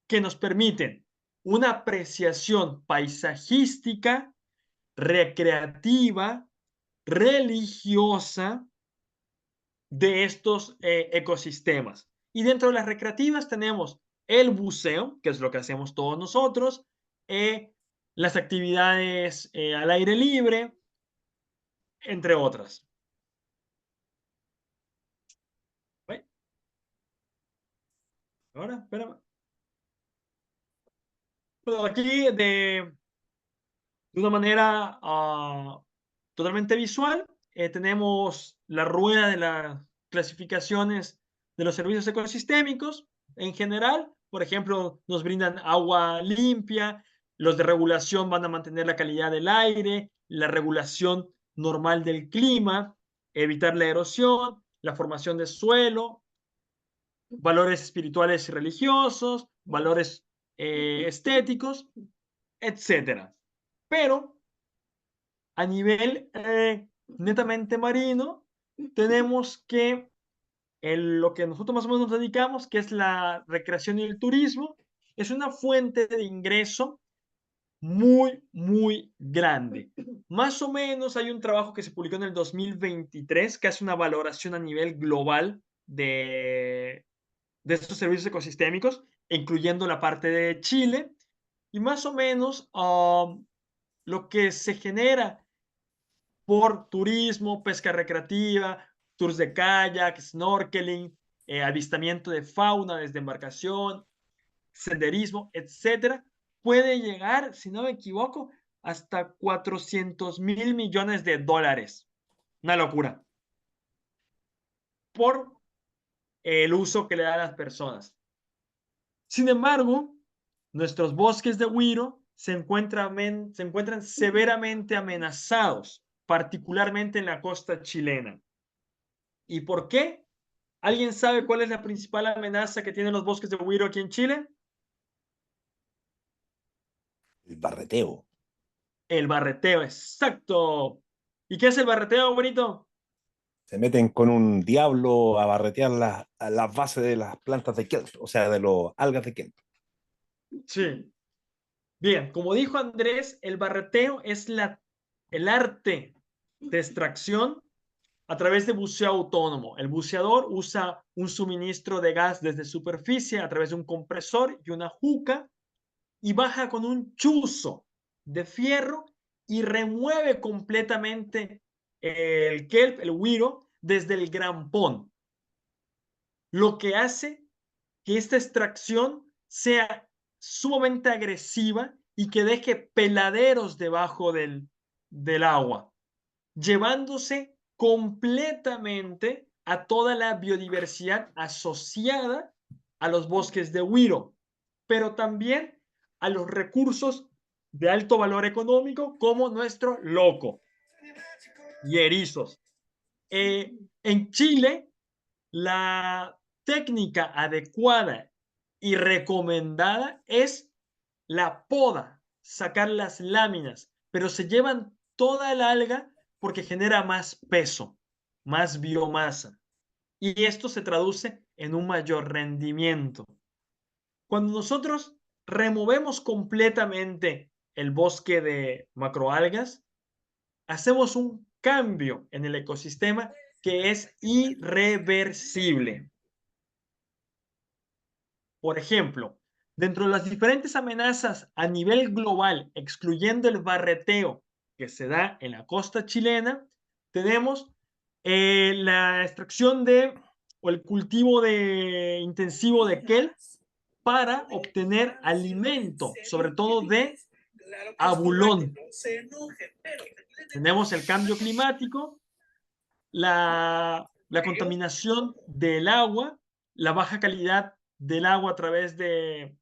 que nos permiten una apreciación paisajística, recreativa, religiosa de estos ecosistemas. Y dentro de las recreativas tenemos el buceo, que es lo que hacemos todos nosotros, las actividades al aire libre, entre otras. Ahora, espérame. Bueno, aquí de una manera totalmente visual, tenemos la rueda de las clasificaciones de los servicios ecosistémicos en general. Por ejemplo, nos brindan agua limpia, los de regulación van a mantener la calidad del aire, la regulación normal del clima, evitar la erosión, la formación de suelo, valores espirituales y religiosos, valores estéticos, etcétera. Pero a nivel netamente marino, tenemos que lo que nosotros más o menos nos dedicamos, que es la recreación y el turismo, es una fuente de ingreso muy, muy grande. Más o menos hay un trabajo que se publicó en el 2023 que hace una valoración a nivel global de estos servicios ecosistémicos, incluyendo la parte de Chile, y más o menos lo que se genera por turismo, pesca recreativa, tours de kayak, snorkeling, avistamiento de fauna desde embarcación, senderismo, etcétera, puede llegar, si no me equivoco, hasta 400.000 millones de dólares. Una locura. Por el uso que le dan a las personas. Sin embargo, nuestros bosques de Wiro se encuentran severamente amenazados, particularmente en la costa chilena. ¿Y por qué? ¿Alguien sabe cuál es la principal amenaza que tienen los bosques de Wiro aquí en Chile? El barreteo. El barreteo, exacto. ¿Y qué es el barreteo, bonito? Se meten con un diablo a barretear a las bases de las plantas de kelp, o sea, de los algas de kelp. Sí. Bien, como dijo Andrés, el barreteo es el arte de extracción a través de buceo autónomo. El buceador usa un suministro de gas desde superficie a través de un compresor y una juca y baja con un chuzo de fierro y remueve completamente el kelp, el wiro, desde el grampón. Lo que hace que esta extracción sea sumamente agresiva y que deje peladeros debajo del agua, llevándose completamente a toda la biodiversidad asociada a los bosques de Wiro, pero también a los recursos de alto valor económico como nuestro loco y erizos. En Chile, la técnica adecuada y recomendada es la poda, sacar las láminas, pero se llevan toda el alga porque genera más peso, más biomasa. Y esto se traduce en un mayor rendimiento. Cuando nosotros removemos completamente el bosque de macroalgas, hacemos un cambio en el ecosistema que es irreversible. Por ejemplo, dentro de las diferentes amenazas a nivel global, excluyendo el barreteo que se da en la costa chilena, tenemos la extracción o el cultivo intensivo de kelp para obtener alimento, sobre todo de abulón. Tenemos el cambio climático, la contaminación del agua, la baja calidad del agua a través de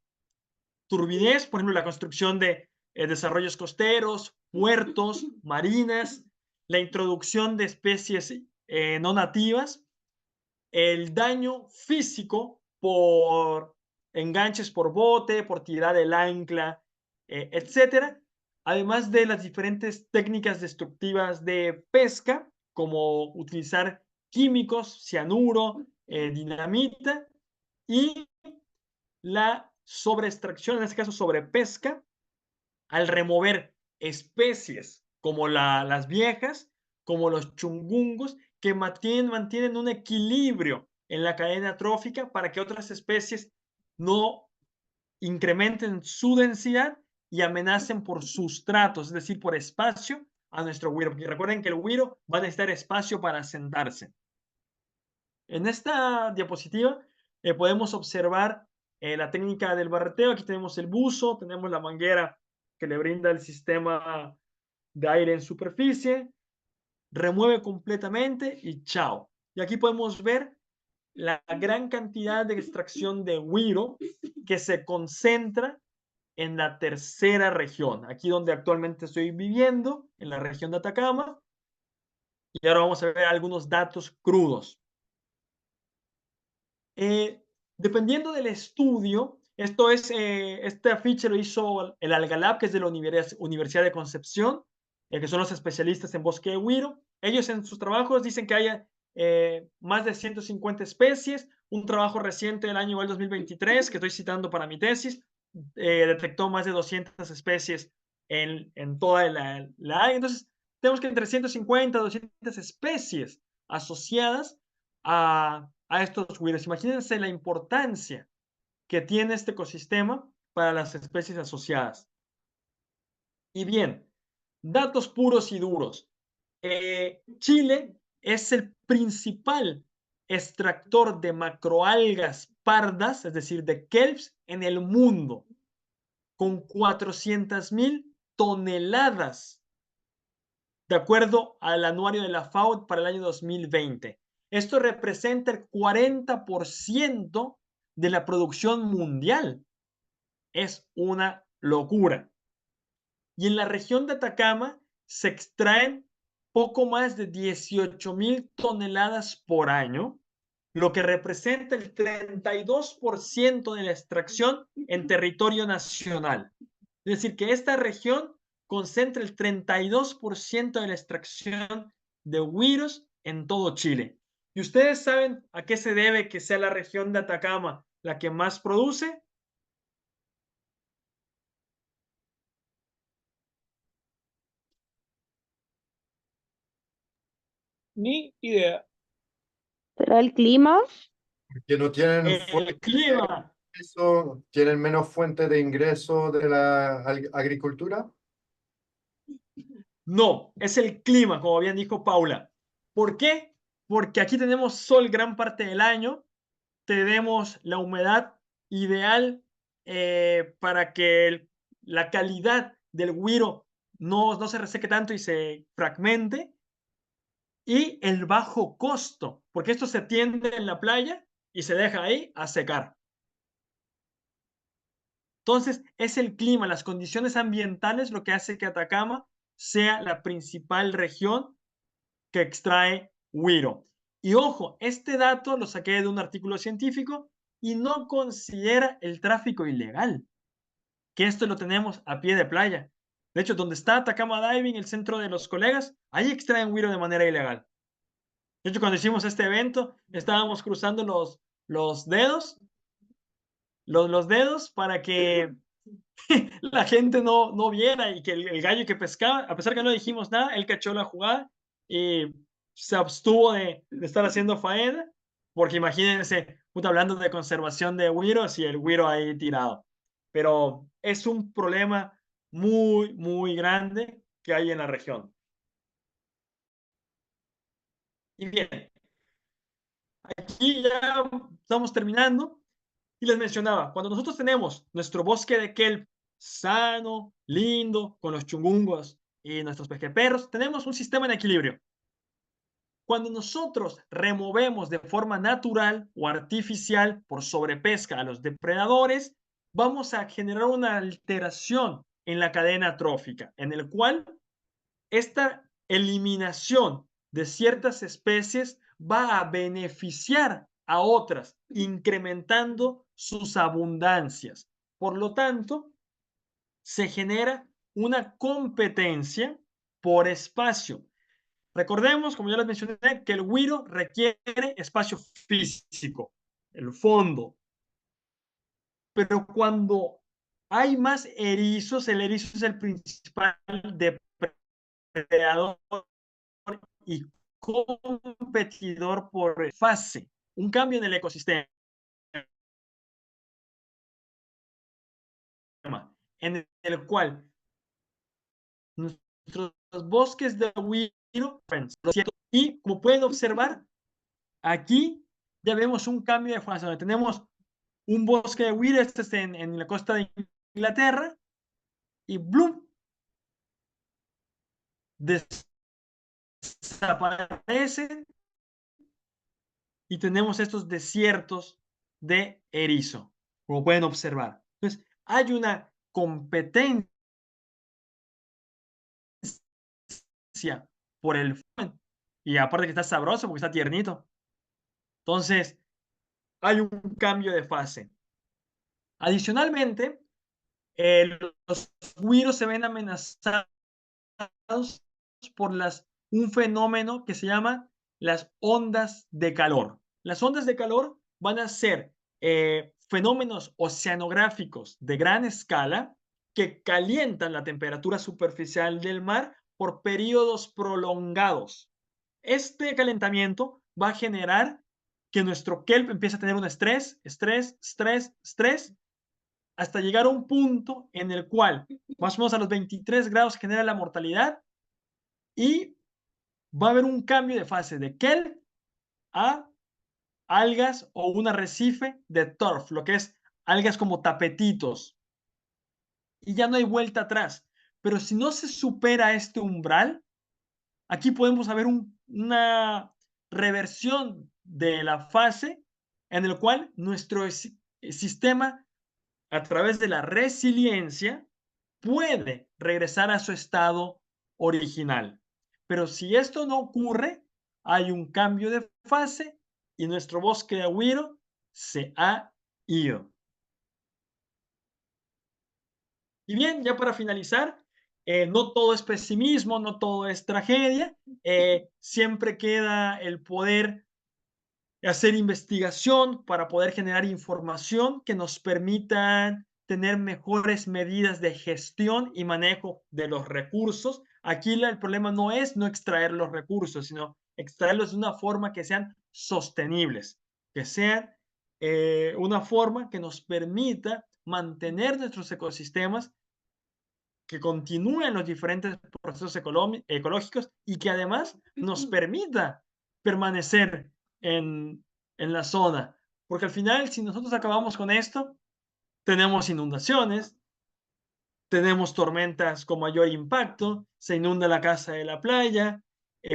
turbidez, por ejemplo, la construcción de desarrollos costeros, puertos, marinas, la introducción de especies no nativas, el daño físico por enganches por bote, por tirar el ancla, etcétera, además de las diferentes técnicas destructivas de pesca, como utilizar químicos, cianuro, dinamita, y la sobreextracción, en este caso sobrepesca, al remover especies como las viejas, como los chungungos, que mantienen un equilibrio en la cadena trófica para que otras especies no incrementen su densidad y amenacen por sustratos, es decir, por espacio a nuestro güiro. Porque recuerden que el güiro va a necesitar espacio para sentarse. En esta diapositiva podemos observar la técnica del barreteo. Aquí tenemos el buzo, tenemos la manguera que le brinda el sistema de aire en superficie, remueve completamente y chao. Y aquí podemos ver la gran cantidad de extracción de güiro que se concentra en la tercera región, aquí donde actualmente estoy viviendo, en la región de Atacama. Y ahora vamos a ver algunos datos crudos. Dependiendo del estudio, esto es, este afiche lo hizo el Algalab, que es de la Universidad de Concepción, que son los especialistas en bosque de güiro. Ellos en sus trabajos dicen que haya más de 150 especies. Un trabajo reciente del año igual 2023, que estoy citando para mi tesis, detectó más de 200 especies en toda la área. Entonces, tenemos que entre 150 y 200 especies asociadas a estos güiros. Imagínense la importancia que tiene este ecosistema para las especies asociadas. Y bien, datos puros y duros. Chile es el principal extractor de macroalgas pardas, es decir, de kelps, en el mundo, con 400,000 toneladas, de acuerdo al anuario de la FAO para el año 2020. Esto representa el 40% de la producción mundial. Es una locura. Y en la región de Atacama se extraen poco más de 18,000 toneladas por año, lo que representa el 32% de la extracción en territorio nacional. Es decir, que esta región concentra el 32% de la extracción de güiros en todo Chile. ¿Y ustedes saben a qué se debe que sea la región de Atacama la que más produce? Ni idea. ¿Será el clima? Que no tienen El clima. ingreso, tienen menos fuentes de ingreso de la agricultura. No, es el clima, como bien dijo Paula. ¿Por qué? Porque aquí tenemos sol gran parte del año, tenemos la humedad ideal para que la calidad del güiro no se reseque tanto y se fragmente, y el bajo costo, porque esto se tiende en la playa y se deja ahí a secar. Entonces, es el clima, las condiciones ambientales lo que hace que Atacama sea la principal región que extrae güiro. Y ojo, este dato lo saqué de un artículo científico y no considera el tráfico ilegal, que esto lo tenemos a pie de playa. De hecho, donde está Atacama Diving, el centro de los colegas, ahí extraen güiro de manera ilegal. De hecho, cuando hicimos este evento, estábamos cruzando los dedos, los dedos para que la gente no viera y que el gallo que pescaba, a pesar que no dijimos nada, él cachó la jugada y se abstuvo de estar haciendo faena, porque imagínense, hablando de conservación de güiros y el güiro ahí tirado. Pero es un problema muy, muy grande que hay en la región. Y bien, aquí ya estamos terminando y les mencionaba, cuando nosotros tenemos nuestro bosque de kelp sano, lindo, con los chungungos y nuestros pejeperros, tenemos un sistema en equilibrio. Cuando nosotros removemos de forma natural o artificial por sobrepesca a los depredadores, vamos a generar una alteración en la cadena trófica, en el cual esta eliminación de ciertas especies va a beneficiar a otras, incrementando sus abundancias. Por lo tanto, se genera una competencia por espacio. Recordemos, como ya les mencioné, que el güiro requiere espacio físico, el fondo. Pero cuando hay más erizos, el erizo es el principal depredador y competidor por fase. Un cambio en el ecosistema en el cual nuestros bosques de güiro, y como pueden observar, aquí ya vemos un cambio de fase, donde tenemos un bosque de güiro, este es en la costa de Inglaterra, y ¡blum! Desaparecen y tenemos estos desiertos de erizo, como pueden observar. Entonces, hay una competencia por el fuego, y aparte que está sabroso porque está tiernito. Entonces, hay un cambio de fase. Adicionalmente, los güiros se ven amenazados por un fenómeno que se llama las ondas de calor. Las ondas de calor van a ser fenómenos oceanográficos de gran escala que calientan la temperatura superficial del mar por periodos prolongados. Este calentamiento va a generar que nuestro kelp empiece a tener un estrés, hasta llegar a un punto en el cual más o menos a los 23 grados genera la mortalidad y va a haber un cambio de fase de kelp a algas o un arrecife de turf, lo que es algas como tapetitos. Y ya no hay vuelta atrás. Pero si no se supera este umbral, aquí podemos ver una reversión de la fase en el cual nuestro sistema, a través de la resiliencia, puede regresar a su estado original. Pero si esto no ocurre, hay un cambio de fase y nuestro bosque de güiro se ha ido. Y bien, ya para finalizar, no todo es pesimismo, no todo es tragedia, siempre queda el poder hacer investigación para poder generar información que nos permitan tener mejores medidas de gestión y manejo de los recursos. Aquí el problema no es no extraer los recursos, sino extraerlos de una forma que sean sostenibles, que sean una forma que nos permita mantener nuestros ecosistemas, que continúen los diferentes procesos ecológicos y que además nos permita permanecer en la zona. Porque al final, si nosotros acabamos con esto, tenemos inundaciones, tenemos tormentas con mayor impacto, se inunda la casa de la playa,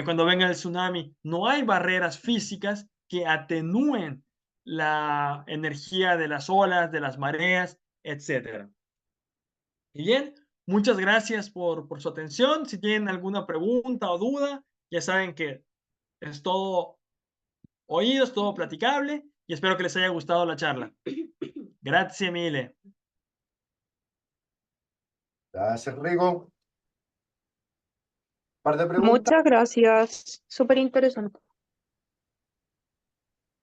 cuando venga el tsunami, no hay barreras físicas que atenúen la energía de las olas, de las mareas, etc. Y bien, muchas gracias por su atención. Si tienen alguna pregunta o duda, ya saben que es todo oídos, todo platicable, y espero que les haya gustado la charla. Grazie mille. Gracias, Rigo. Par de preguntas. Muchas gracias. Súper interesante.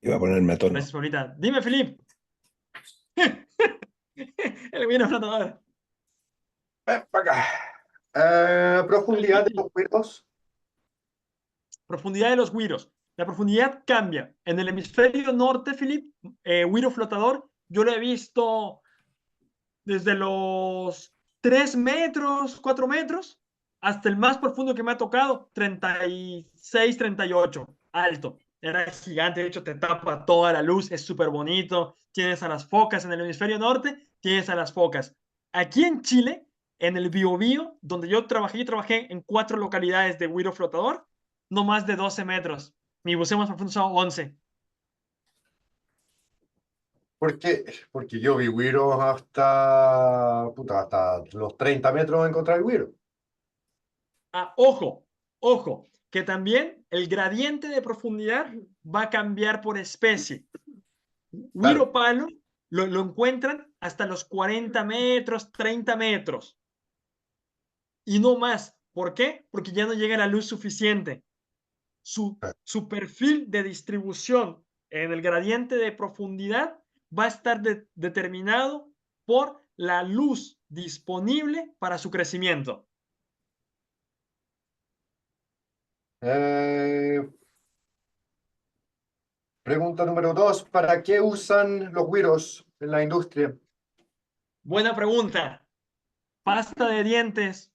Iba a ponerme a tono. Gracias, Paulita. Dime, Filip. El vino flotador. Ven para acá. Profundidad de los güiros. Profundidad de los güiros. La profundidad cambia. En el hemisferio norte, Filip, güiro flotador, yo lo he visto desde los 3 metros, 4 metros, hasta el más profundo que me ha tocado, 36, 38, alto. Era gigante, de hecho te tapa toda la luz, es súper bonito. Tienes a las focas en el hemisferio norte, tienes a las focas. Aquí en Chile, en el Biobío, donde yo trabajé en 4 localidades de güiro flotador, no más de 12 metros. Mi buceo más profundo son 11. ¿Por qué? Porque yo vi güiros hasta los 30 metros encontrar el güiro. Ah, ojo, ojo, que también el gradiente de profundidad va a cambiar por especie. Güiro palo lo encuentran hasta los 40 metros, 30 metros. Y no más. ¿Por qué? Porque ya no llega la luz suficiente. Su perfil de distribución en el gradiente de profundidad va a estar determinado por la luz disponible para su crecimiento. Pregunta número 2. ¿Para qué usan los güiros en la industria? Buena pregunta. Pasta de dientes,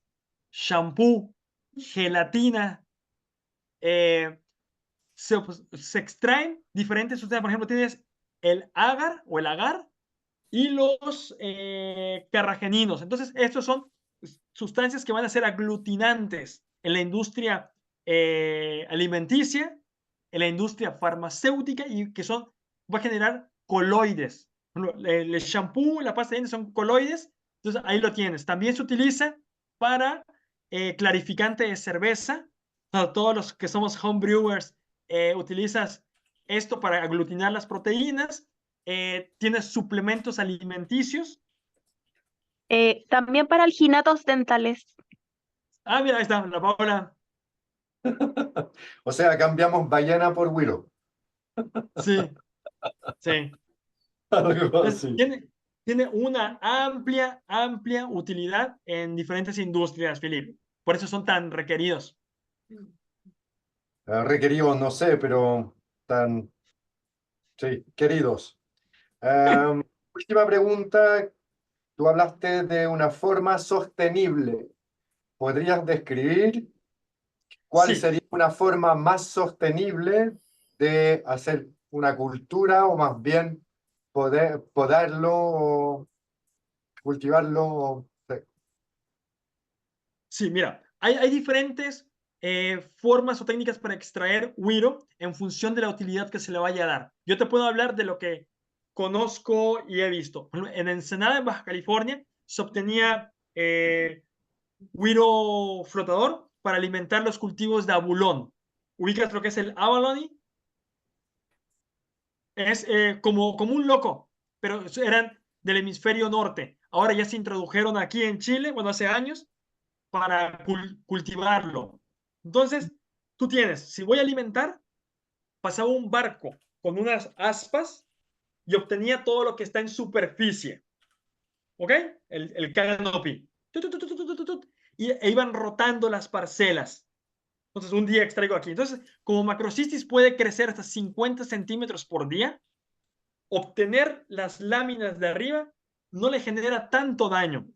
shampoo, gelatina. Se extraen diferentes sustancias. Por ejemplo, tienes el agar o el agar, y los carrageninos. Entonces, estos son sustancias que van a ser aglutinantes en la industria alimenticia, en la industria farmacéutica y que va a generar coloides. El shampoo, la pasta de dientes son coloides, entonces ahí lo tienes. También se utiliza para clarificante de cerveza. Para todos los que somos homebrewers, utilizas esto para aglutinar las proteínas. Tienes suplementos alimenticios. También para alginatos dentales. Ah, mira, ahí está, la Paola. O sea, cambiamos ballena por Wiro. Sí, sí. Algo Entonces, así. tiene una amplia utilidad en diferentes industrias, Filip. Por eso son tan requeridos. Requeridos, no sé, pero tan, sí, queridos. Última pregunta. Tú hablaste de una forma sostenible. ¿Podrías describir cuál Sí, sería una forma más sostenible de hacer una cultura o más bien podarlo, cultivarlo? Sí. sí, mira, hay diferentes formas o técnicas para extraer Wiro en función de la utilidad que se le vaya a dar. Yo te puedo hablar de lo que conozco y he visto. En Ensenada, en Baja California, se obtenía Wiro flotador para alimentar los cultivos de abulón. ¿Ubicas lo que es el abalone? Es como un loco, pero eran del hemisferio norte. Ahora ya se introdujeron aquí en Chile, bueno, hace años, para cultivarlo. Entonces, tú tienes, si voy a alimentar, pasaba un barco con unas aspas y obtenía todo lo que está en superficie. ¿Ok? El canopy. E iban rotando las parcelas. Entonces, un día extraigo aquí. Entonces, como macrocistis puede crecer hasta 50 centímetros por día, obtener las láminas de arriba no le genera tanto daño.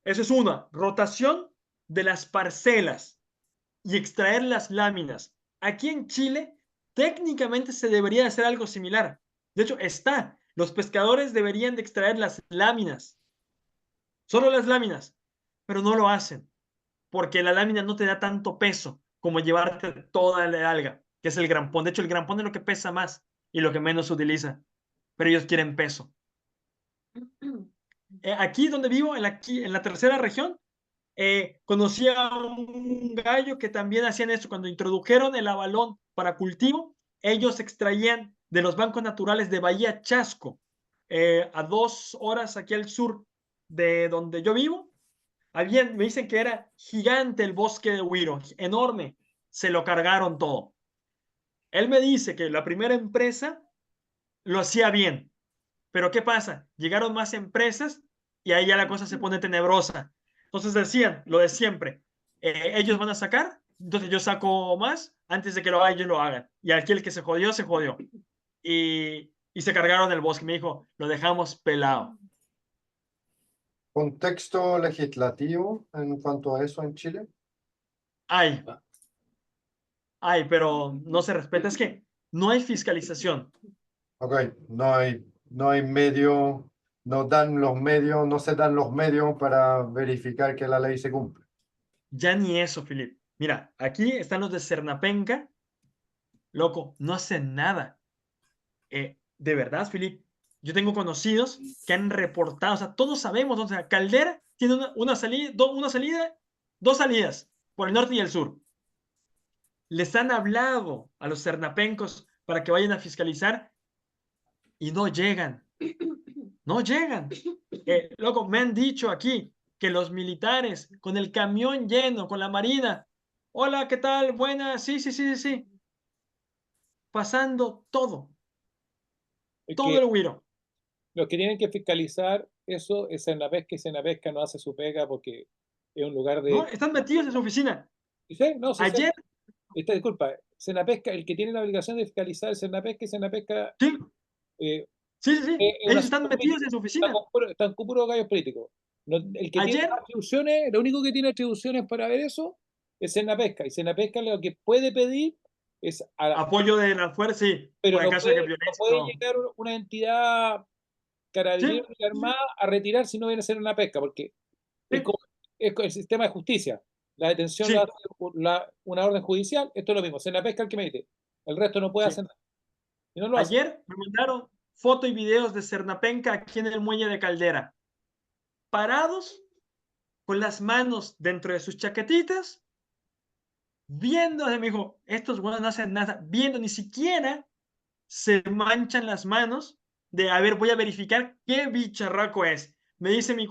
Eso es una, rotación de las parcelas y extraer las láminas. Aquí en Chile, técnicamente se debería hacer algo similar. De hecho, está. Los pescadores deberían de extraer las láminas, solo las láminas, pero no lo hacen, porque la lámina no te da tanto peso como llevarte toda la alga, que es el grampón. De hecho, el grampón es lo que pesa más y lo que menos se utiliza, pero ellos quieren peso. Aquí donde vivo, en la tercera región, conocí a un gallo que también hacían eso. Cuando introdujeron el abalón para cultivo, ellos extraían de los bancos naturales de Bahía Chasco, a 2 horas aquí al sur de donde yo vivo. Me dicen que era gigante el bosque de Wiro, enorme. Se lo cargaron todo. Él me dice que la primera empresa lo hacía bien, pero ¿qué pasa? Llegaron más empresas y ahí ya la cosa se pone tenebrosa. Entonces decían lo de siempre, ellos van a sacar, entonces yo saco más antes de que lo hagan, ellos lo hagan. Y aquí el que se jodió, se jodió. Y se cargaron el bosque. Me dijo, lo dejamos pelado. ¿Contexto legislativo en cuanto a eso en Chile? Pero no se respeta. Es que no hay fiscalización. Ok, no hay medio, no dan los medios, no se dan los medios para verificar que la ley se cumple. Ya ni eso, Filip. Mira, aquí están los de Cernapenca. Loco, no hacen nada. De verdad, Filip, yo tengo conocidos que han reportado, o sea, todos sabemos, o sea, Caldera tiene una salida, dos salidas, por el norte y el sur. Les han hablado a los cernapencos para que vayan a fiscalizar y no llegan. No llegan. Loco, me han dicho aquí que los militares con el camión lleno, con la marina, hola, ¿qué tal? Buenas, sí. Pasando todo Es el que Wiro. los que tienen que fiscalizar eso es Senapesca, y Senapesca no hace su pega porque es un lugar ¿No? de... Están metidos en su oficina. ¿Sí? No, sí, Ayer, disculpa, Senapesca, el que tiene la obligación de fiscalizar es Senapesca, y Senapesca sí, eh, sí. es un Ellos están asunto metidos en político, su oficina. están con puros gallos políticos. El que tiene Ayer, atribuciones, lo único que tiene atribuciones para ver eso es Senapesca, y Senapesca lo que puede pedir es Apoyo de la fuerza, sí. pero O en no caso de que puede, no violencia, puede no. llegar una entidad carabinero Sí, y armada a retirar si no viene a ser una pesca, porque es sí, como, el sistema de justicia. La detención sí, la hace una orden judicial, esto es lo mismo, es en la pesca el que medite. El resto no puede sí. hacer nada. Y no lo hace. Ayer me mandaron foto y videos de Cernapenca aquí en el muelle de Caldera, parados con las manos dentro de sus chaquetitas, viendo, me dijo, estos güeyes no hacen nada, viendo, ni siquiera se manchan las manos de, a ver, voy a verificar qué bicharraco es. Me dice mi